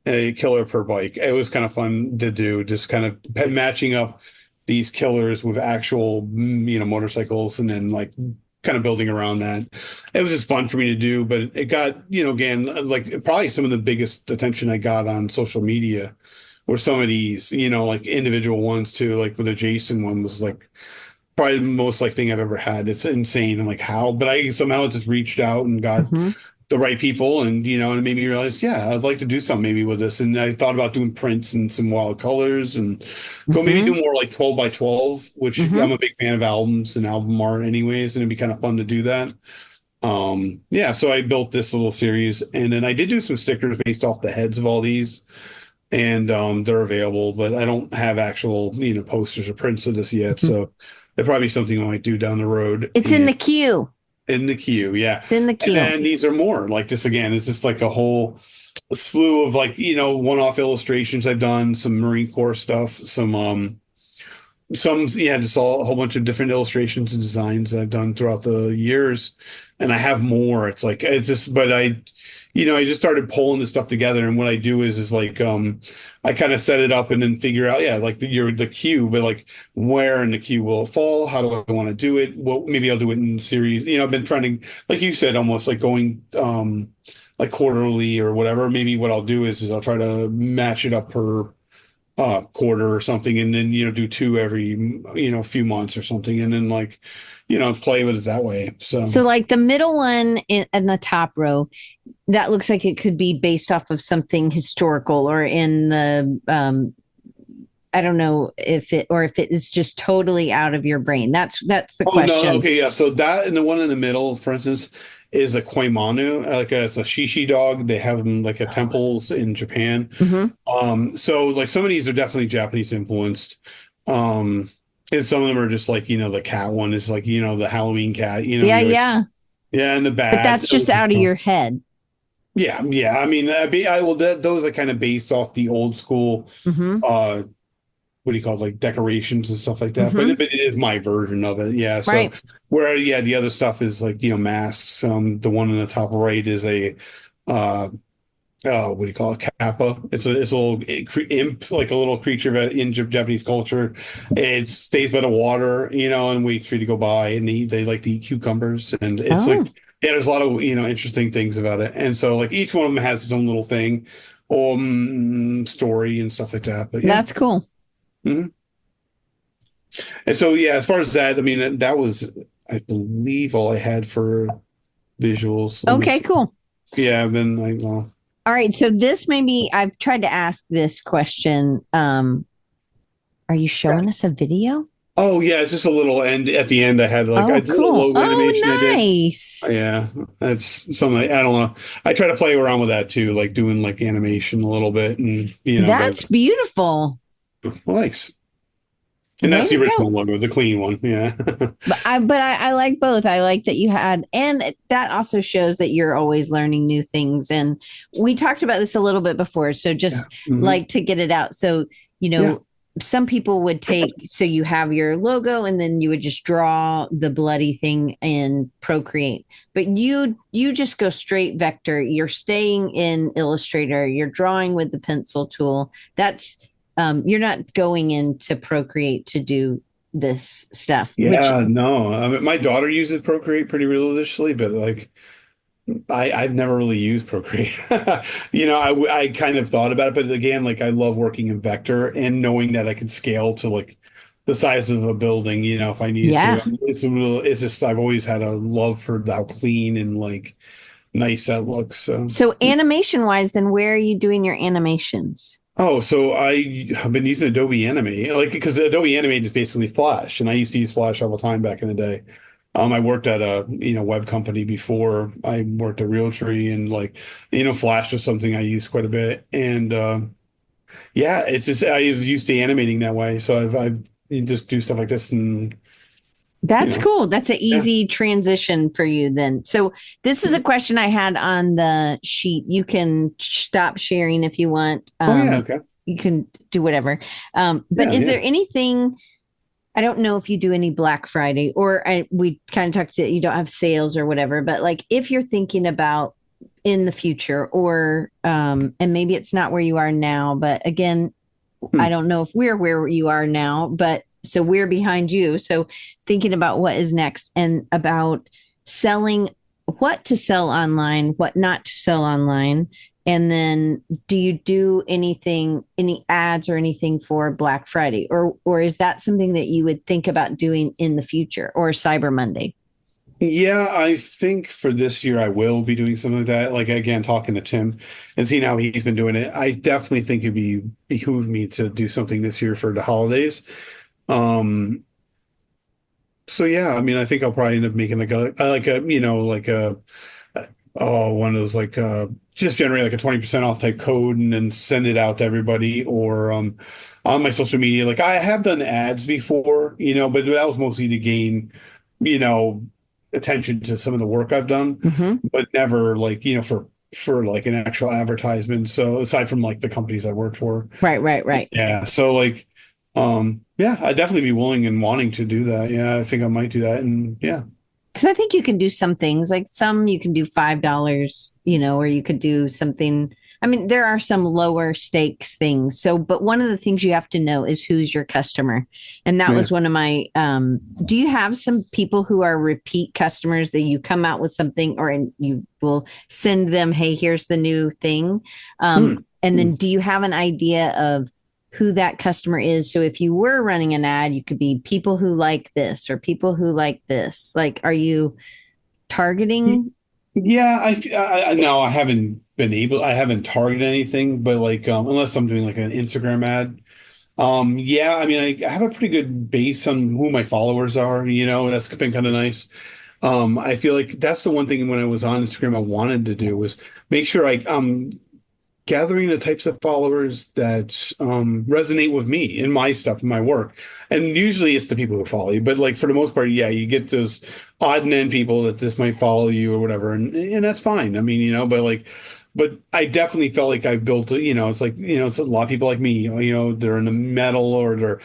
a killer per bike. It was kind of fun to do, just kind of matching up these killers with actual, motorcycles, and then like kind of building around that. It was just fun for me to do, but it got, again, like probably some of the biggest attention I got on social media were some of these, like individual ones too. Like the Jason one was like probably the most like thing I've ever had. It's insane. And like how, but I somehow just reached out and got the right people, and and it made me realize, yeah, I'd like to do something maybe with this. And I thought about doing prints and some wild colors, and go maybe do more like 12 by 12, which I'm a big fan of albums and album art anyways, and it'd be kind of fun to do that. So I built this little series, and then I did do some stickers based off the heads of all these, and they're available, but I don't have actual posters or prints of this yet, so that'd probably be something I might do down the road.
It's in the queue.
In the queue, yeah.
It's in the queue.
And these are more like this again. It's just like a whole slew of like, one-off illustrations I've done, some Marine Corps stuff, just a whole bunch of different illustrations and designs that I've done throughout the years. And I have more. It's like, but I just started pulling this stuff together. And what I do is like, I kind of set it up and then figure out, like the queue, but like where in the queue will it fall? How do I want to do it? Well, maybe I'll do it in series. I've been trying to, like you said, almost like going, like quarterly or whatever. Maybe what I'll do is I'll try to match it up per quarter or something, and then do two every few months or something, and then like play with it that way. So
like the middle one in the top row, that looks like it could be based off of something historical, or in the I don't know if it is just totally out of your brain. That's the question.
No, okay, yeah. So that, and the one in the middle, for instance, is a Koimanu, it's a shishi dog. They have them like at temples in Japan. So like some of these are definitely Japanese influenced. And some of them are just like, the cat one is like, the Halloween cat, Yeah, and the bat.
But that's just out of your head.
Yeah. I mean, those are kind of based off the old school, what do you call it, like decorations and stuff like that. But it is my version of it. Yeah. So where, the other stuff is like, masks. The one in the top right is a, what do you call it? Kappa. It's a little imp, like a little creature in Japanese culture. It stays by the water, and waits for you to go by, and they like to eat cucumbers. And it's like, there's a lot of, interesting things about it. And so like each one of them has its own little thing, story and stuff like that. But
that's cool.
And so, as far as that, I mean, that was, I believe, all I had for visuals.
Okay, cool.
Yeah, I've been like, well.
All right. So this I've tried to ask this question. Are you showing us a video?
Oh, yeah, just a little end. At the end, I had like, I did a logo animation.
Nice.
Yeah, that's something, I don't know. I try to play around with that too, like doing like animation a little bit. And,
that's beautiful.
Thanks. And that's the original logo, the clean one. Yeah.
but I like both. I like that you had, and that also shows that you're always learning new things. And we talked about this a little bit before. So just like to get it out. So, some people would so you have your logo and then you would just draw the bloody thing in Procreate, but you just go straight vector. You're staying in Illustrator. You're drawing with the pencil tool. That's, you're not going into Procreate to do this stuff.
Yeah, no. I mean, my daughter uses Procreate pretty religiously, but like, I've never really used Procreate. I kind of thought about it, but again, like I love working in vector and knowing that I could scale to like the size of a building, if I needed to.
Yeah.
It's just I've always had a love for how clean and like nice that looks. So
So animation wise, then where are you doing your animations?
oh, so I have been using Adobe Animate, like because Adobe Animate is basically Flash, and I used to use Flash all the time back in the day. I worked at a web company before. I worked at Realtree, and like Flash was something I used quite a bit. And yeah, it's just I was used to animating that way, so I've you just do stuff like this, and
That's cool. That's an
yeah.
easy transition for you then. So this is a question I had on the sheet. You can stop sharing if you want.
Oh yeah, okay,
You can do whatever. But
yeah,
is
yeah.
there anything, I don't know if you do any Black Friday or we kind of talked to you don't have sales or whatever, but like if you're thinking about in the future or and maybe it's not where you are now, but again, I
Hmm.
don't know if we're where you are now, but so we're behind you. So thinking about what is next and about selling, what to sell online, what not to sell online. And then do you do anything, any ads or anything for Black Friday? Or is that something that you would think about doing in the future or Cyber Monday?
Yeah, I think for this year I will be doing something like that. Like again, talking to Tim and seeing how he's been doing it. I definitely think it'd be behoove me to do something this year for the holidays. Um, so yeah, I mean, I think I'll probably end up making one of those just generate like a 20% off type code and then send it out to everybody or on my social media. Like I have done ads before, but that was mostly to gain, you know, attention to some of the work I've done,
Mm-hmm.
but never like, for like an actual advertisement. So aside from like the companies I worked for.
Right, right, right.
Yeah. So like yeah, I'd definitely be willing and wanting to do that. Yeah, I think I might do that. And yeah.
Because I think you can do some things like some you can do $5, or you could do something. I mean, there are some lower stakes things. So, but one of the things you have to know is who's your customer. And that
Yeah.
was one of my, do you have some people who are repeat customers that you come out with something or you will send them, hey, here's the new thing.
Hmm.
And
Hmm.
then do you have an idea of who that customer is? So if you were running an ad, you could be people who like this or people who like this. Like, are you targeting?
Yeah, no, I haven't targeted anything, but like, unless I'm doing like an Instagram ad. Yeah, I mean, I have a pretty good base on who my followers are, that's been kind of nice. I feel like that's the one thing when I was on Instagram I wanted to do was make sure gathering the types of followers that resonate with me in my stuff, in my work. And usually it's the people who follow you. But like for the most part, yeah, you get those odd and end people that just might follow you or whatever. And that's fine. I mean, but I definitely felt like I built it's like, it's a lot of people like me, they're in the metal or they're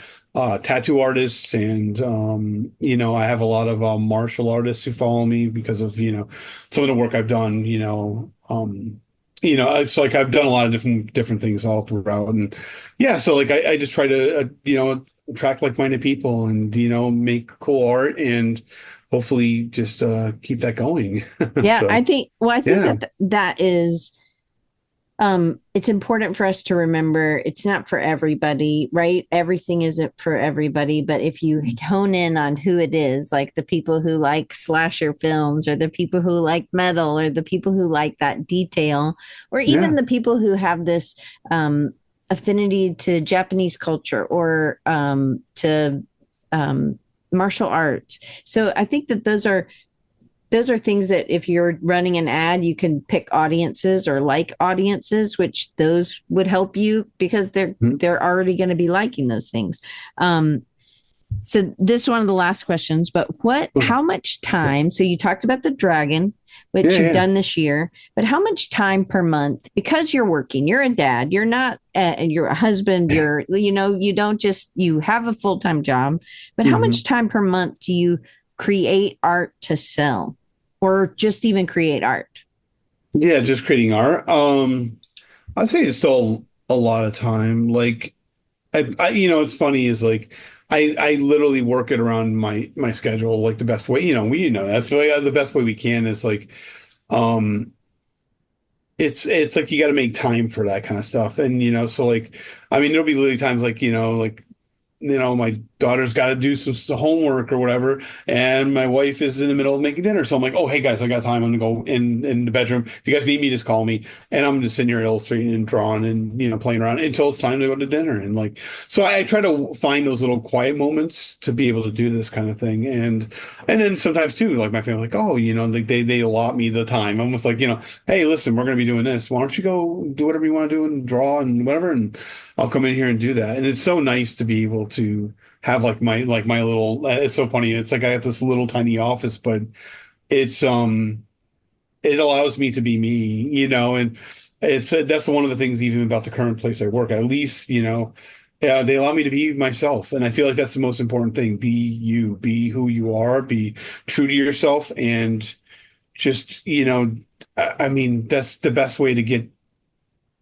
tattoo artists. And, I have a lot of martial artists who follow me because of, some of the work I've done, it's like I've done a lot of different things all throughout, and yeah, so like I just try to attract like-minded people and make cool art and hopefully just keep that going.
Yeah,
So
I think
yeah,
that is it's important for us to remember it's not for everybody, right? Everything isn't for everybody, but if you hone in on who it is, like the people who like slasher films or the people who like metal or the people who like that detail or even
yeah,
the people who have this affinity to Japanese culture or to martial arts. So I think that those are things that if you're running an ad, you can pick audiences or like audiences, which those would help you because they're
Mhm.
they're already going to be liking those things. So this is one of the last questions, but how much time? So you talked about the dragon, which
Yeah,
you've
yeah.
done this year, but how much time per month? Because you're working, you're a dad, you're not, you're a husband, you don't just, you have a full-time job, but how
Hmm.
much time per month do you create art to sell or just even create art?
Yeah, just creating art. I'd say it's still a lot of time. Like it's funny is like I literally work it around my schedule like the best way. That's the way the best way we can is like um, it's like you got to make time for that kind of stuff. And, so like, I mean, there'll be literally times like, my daughter's got to do some homework or whatever, and my wife is in the middle of making dinner. So I'm like, oh, hey guys, I got time. I'm gonna go in the bedroom. If you guys need me, just call me. And I'm just sitting here illustrating and drawing and playing around until it's time to go to dinner. And like, so I try to find those little quiet moments to be able to do this kind of thing. And then sometimes too, like my family, like, oh, like they allot me the time. Almost like, hey, listen, we're gonna be doing this. Why don't you go do whatever you want to do and draw and whatever, and I'll come in here and do that. And it's so nice to be able to have like my little, it's so funny. It's like I got this little tiny office, but it's it allows me to be me, and it's that's one of the things even about the current place I work. At least, they allow me to be myself. And I feel like that's the most important thing. Be you, be who you are, be true to yourself, and just, I mean, that's the best way to get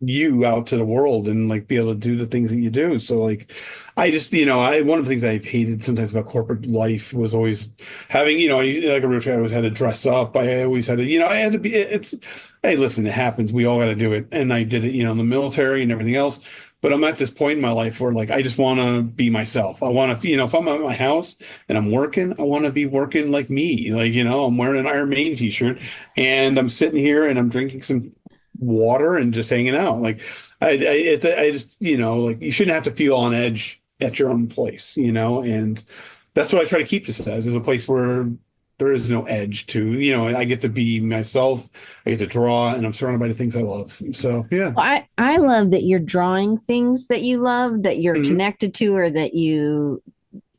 you out to the world and like be able to do the things that you do. So like, I just, one of the things I've hated sometimes about corporate life was always having, like a rich, I always had to dress up. I always had to, I had to be, hey, listen, it happens. We all got to do it. And I did it, in the military and everything else. But I'm at this point in my life where like, I just want to be myself. I want to, if I'm at my house and I'm working, I want to be working like me. Like, I'm wearing an Iron Maiden t-shirt and I'm sitting here and I'm drinking some water and just hanging out. Like I just, like you shouldn't have to feel on edge at your own place, and that's what I try to keep this as, is a place where there is no edge to, I get to be myself, I get to draw, and I'm surrounded by the things I love. So yeah.
Well, I love that you're drawing things that you love, that you're
Mhm.
connected to, or that you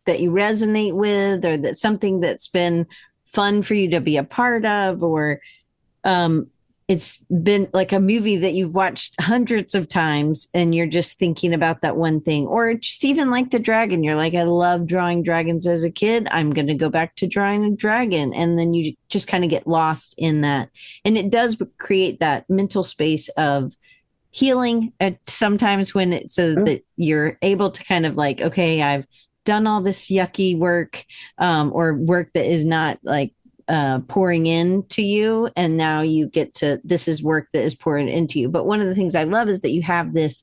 resonate with, or that something that's been fun for you to be a part of, or um it's been like a movie that you've watched hundreds of times and you're just thinking about that one thing. Or just even like the dragon, you're like, I love drawing dragons as a kid, I'm going to go back to drawing a dragon. And then you just kind of get lost in that, and it does create that mental space of healing at sometimes, when it's so
Yeah.
that you're able to kind of like, okay, I've done all this yucky work, or work that is not like pouring into you, and now you get to, this is work that is pouring into you. But one of the things I love is that you have this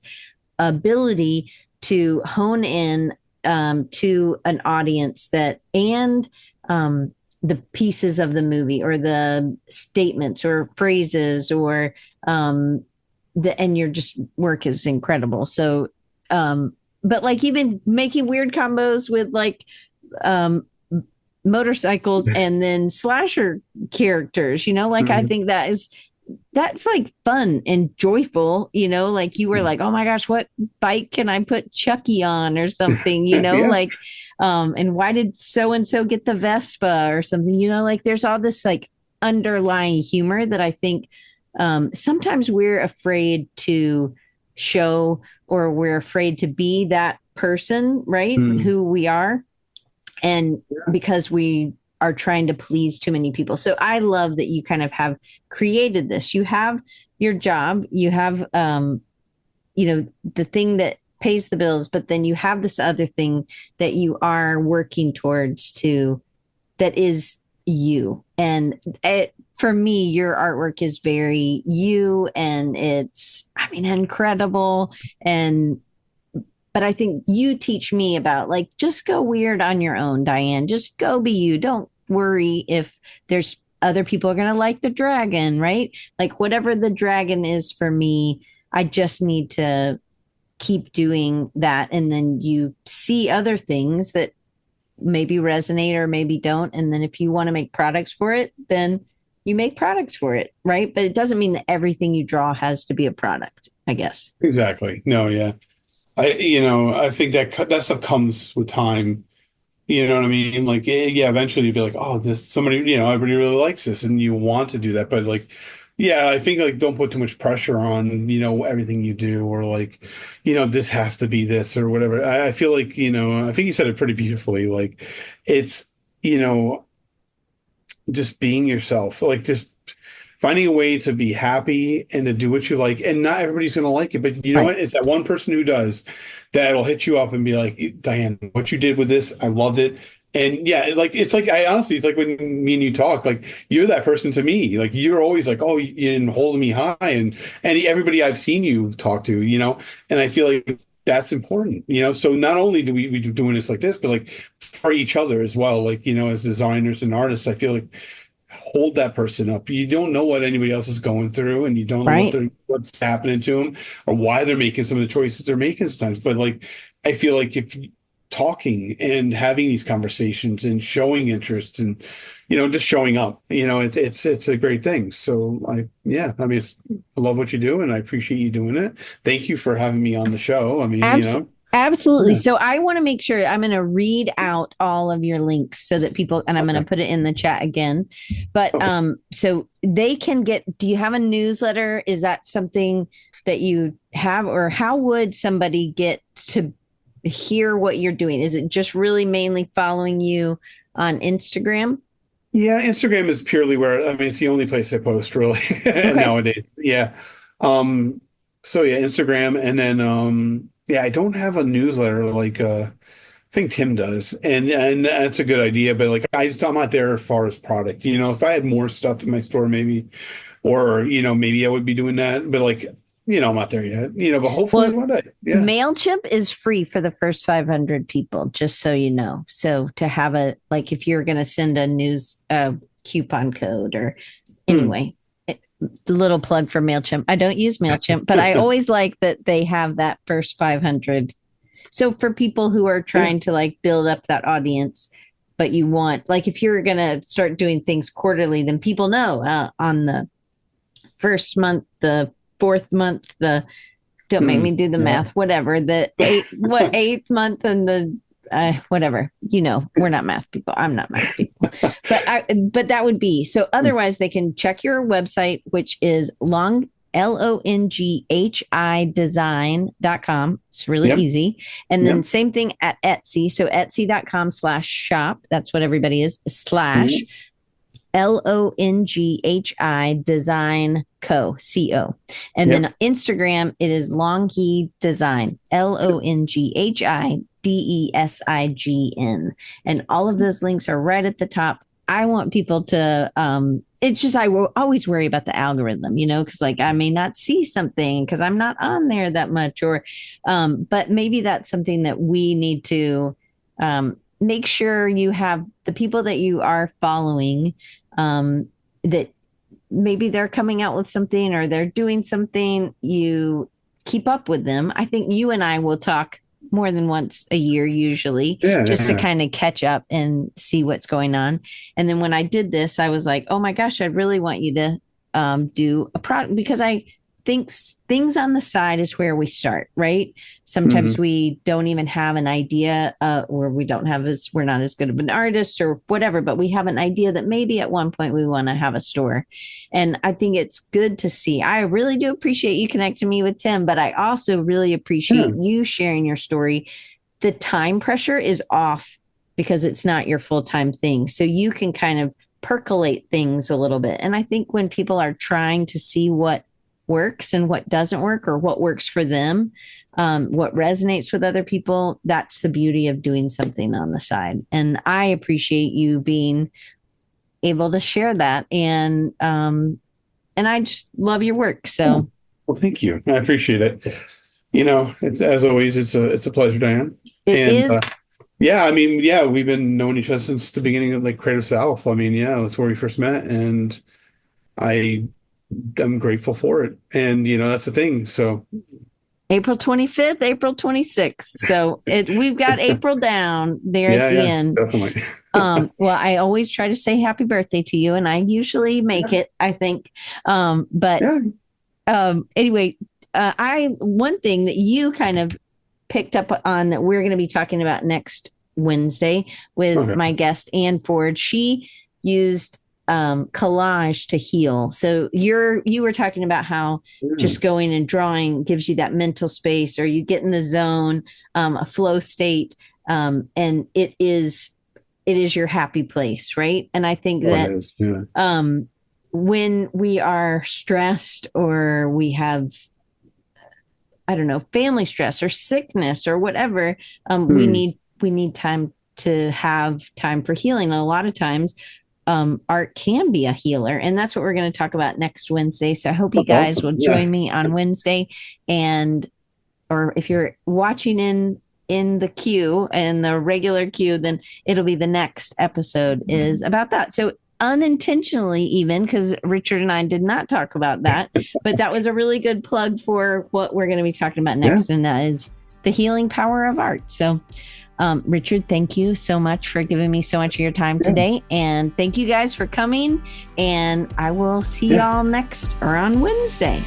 ability to hone in, to an audience, that and the pieces of the movie, or the statements or phrases, or and your just work is incredible. So but like even making weird combos with like um motorcycles and then slasher characters, like I
Mhm.
think that's like fun and joyful, like you were like, oh my gosh, what bike can I put Chucky on or something,
Yeah,
like and why did so and so get the Vespa or something, like there's all this like underlying humor that I think sometimes we're afraid to show, or we're afraid to be that person, right?
Mm.
Who we are, and because we are trying to please too many people. So I love that you kind of have created this. You have your job, you have the thing that pays the bills, but then you have this other thing that you are working towards, to that is you. And for me, your artwork is very you, and it's, I mean, incredible. And but I think you teach me about like, just go weird on your own, Diane. Just go be you. Don't worry if there's other people are going to like the dragon, right? Like whatever the dragon is for me, I just need to keep doing that. And then you see other things that maybe resonate or maybe don't. And then if you want to make products for it, then you make products for it, right? But it doesn't mean that everything you draw has to be a product, I guess.
Exactly. No, yeah. I think that stuff comes with time. You know what I mean? Like, yeah, eventually you'll be like, oh, this somebody, everybody really likes this, and you want to do that. But like, yeah, I think like don't put too much pressure on, everything you do, or like, this has to be this or whatever. I feel like, I think you said it pretty beautifully. Like, it's, you know, just being yourself, like just finding a way to be happy and to do what you like. And not everybody's going to like it, but you know
Right.
what? It's that one person who does that'll hit you up and be like, Diane, what you did with this, I loved it. And yeah, like it's like I honestly, it's like when me and you talk, like you're that person to me. Like you're always like, oh, and holding me high, and everybody I've seen you talk to, and I feel like that's important, So not only do we do doing this like this, but like for each other as well. Like as designers and artists, I feel like hold that person up. You don't know what anybody else is going through, and you don't know
Right.
what's happening to them or why they're making some of the choices they're making sometimes. But like, I feel like if talking and having these conversations and showing interest and just showing up, it's a great thing. So I mean, I love what you do, and I appreciate you doing it. Thank you for having me on the show. I mean,
Absolutely.
yeah.
So I want to make sure I'm going to read out all of your links so that people, and I'm going to
Okay.
put it in the chat again. But
Okay.
so they can do you have a newsletter? Is that something that you have, or how would somebody get to hear what you're doing? Is it just really mainly following you on Instagram?
Yeah, Instagram is purely where I mean it's the only place I post really
Okay.
nowadays. Yeah. Um so yeah, Instagram and then I don't have a newsletter like I think Tim does. And that's a good idea, but like I'm not there as far as product. If I had more stuff in my store maybe or maybe I would be doing that, but like I'm not there yet. But hopefully
Well,
one day. Yeah.
MailChimp is free for the first 500 people, just so you know. So to have like if you're going to send a news coupon code or
Hmm.
anyway, little plug for MailChimp. I don't use MailChimp, but I always like that they have that first 500. So for people who are
Yeah.
trying to like build up that audience, but you want, like, if you're going to start doing things quarterly, then people know on the first month, the fourth month, don't make
Hmm.
me do the
Yeah.
math, whatever, eighth month and the whatever, we're not math people. I'm not math people, but that would be so. Otherwise, they can check your website, which is Longhi design.com. It's really
Yep.
easy. And then
Yep.
same thing at Etsy. So etsy.com/shop. That's what everybody is slash
Yep.
Longhi design co. And then
Yep.
Instagram, it is Longhi design, LONGHIDESIGN. And all of those links are right at the top. I want people to, it's just, I will always worry about the algorithm, because like I may not see something because I'm not on there that much, but maybe that's something that we need to, make sure you have the people that you are following, that maybe they're coming out with something or they're doing something, you keep up with them. I think you and I will talk more than once a year, usually,
Yeah.
just to
Yeah.
kind of catch up and see what's going on. And then when I did this, I was like, oh my gosh, I really want you to do a product, because I think things on the side is where we start, right? Sometimes
Hmm.
we don't even have an idea, or we're not as good of an artist or whatever, but we have an idea that maybe at one point we want to have a store. And I think it's good to see. I really do appreciate you connecting me with Tim, but I also really appreciate
Yeah.
you sharing your story. The time pressure is off because it's not your full-time thing. So you can kind of percolate things a little bit. And I think when people are trying to see what works and what doesn't work, or what works for them, what resonates with other people, that's the beauty of doing something on the side. And I appreciate you being able to share that. And I just love your work.
Oh,
So
well, thank you. I appreciate it. It's as always, it's a pleasure, Diane.
it
And
is.
yeah, I mean, yeah, we've been knowing each other since the beginning of like Creative South. I mean, yeah, that's where we first met, and I I'm grateful for it. And that's the thing. So
April 25th, April 26th. So we've got April down there at
yeah,
the
yeah,
end.
definitely.
Well, I always try to say happy birthday to you, and I usually make it, I think. But
Yeah.
anyway, one thing that you kind of picked up on that we're going to be talking about next Wednesday with
Okay.
my guest Ann Ford. She used collage to heal. So you were talking about how
Yeah.
just going and drawing gives you that mental space, or you get in the zone, a flow state, and it is your happy place, right? And I think
Oh, it
that
is. Yeah.
when we are stressed, or we have, I don't know, family stress or sickness or whatever, we
Hmm.
need time to have time for healing. A lot of times, art can be a healer, and that's what we're going to talk about next Wednesday. So I hope you guys
Awesome.
will join me on Wednesday, or if you're watching in the queue, in the regular queue, then it'll be the next episode is about that. So unintentionally, even because Richard and I did not talk about that, but that was a really good plug for what we're going to be talking about next, and that is the healing power of art. So Richard, thank you so much for giving me so much of your time today. And thank you guys for coming. And I will see y'all next or on Wednesday.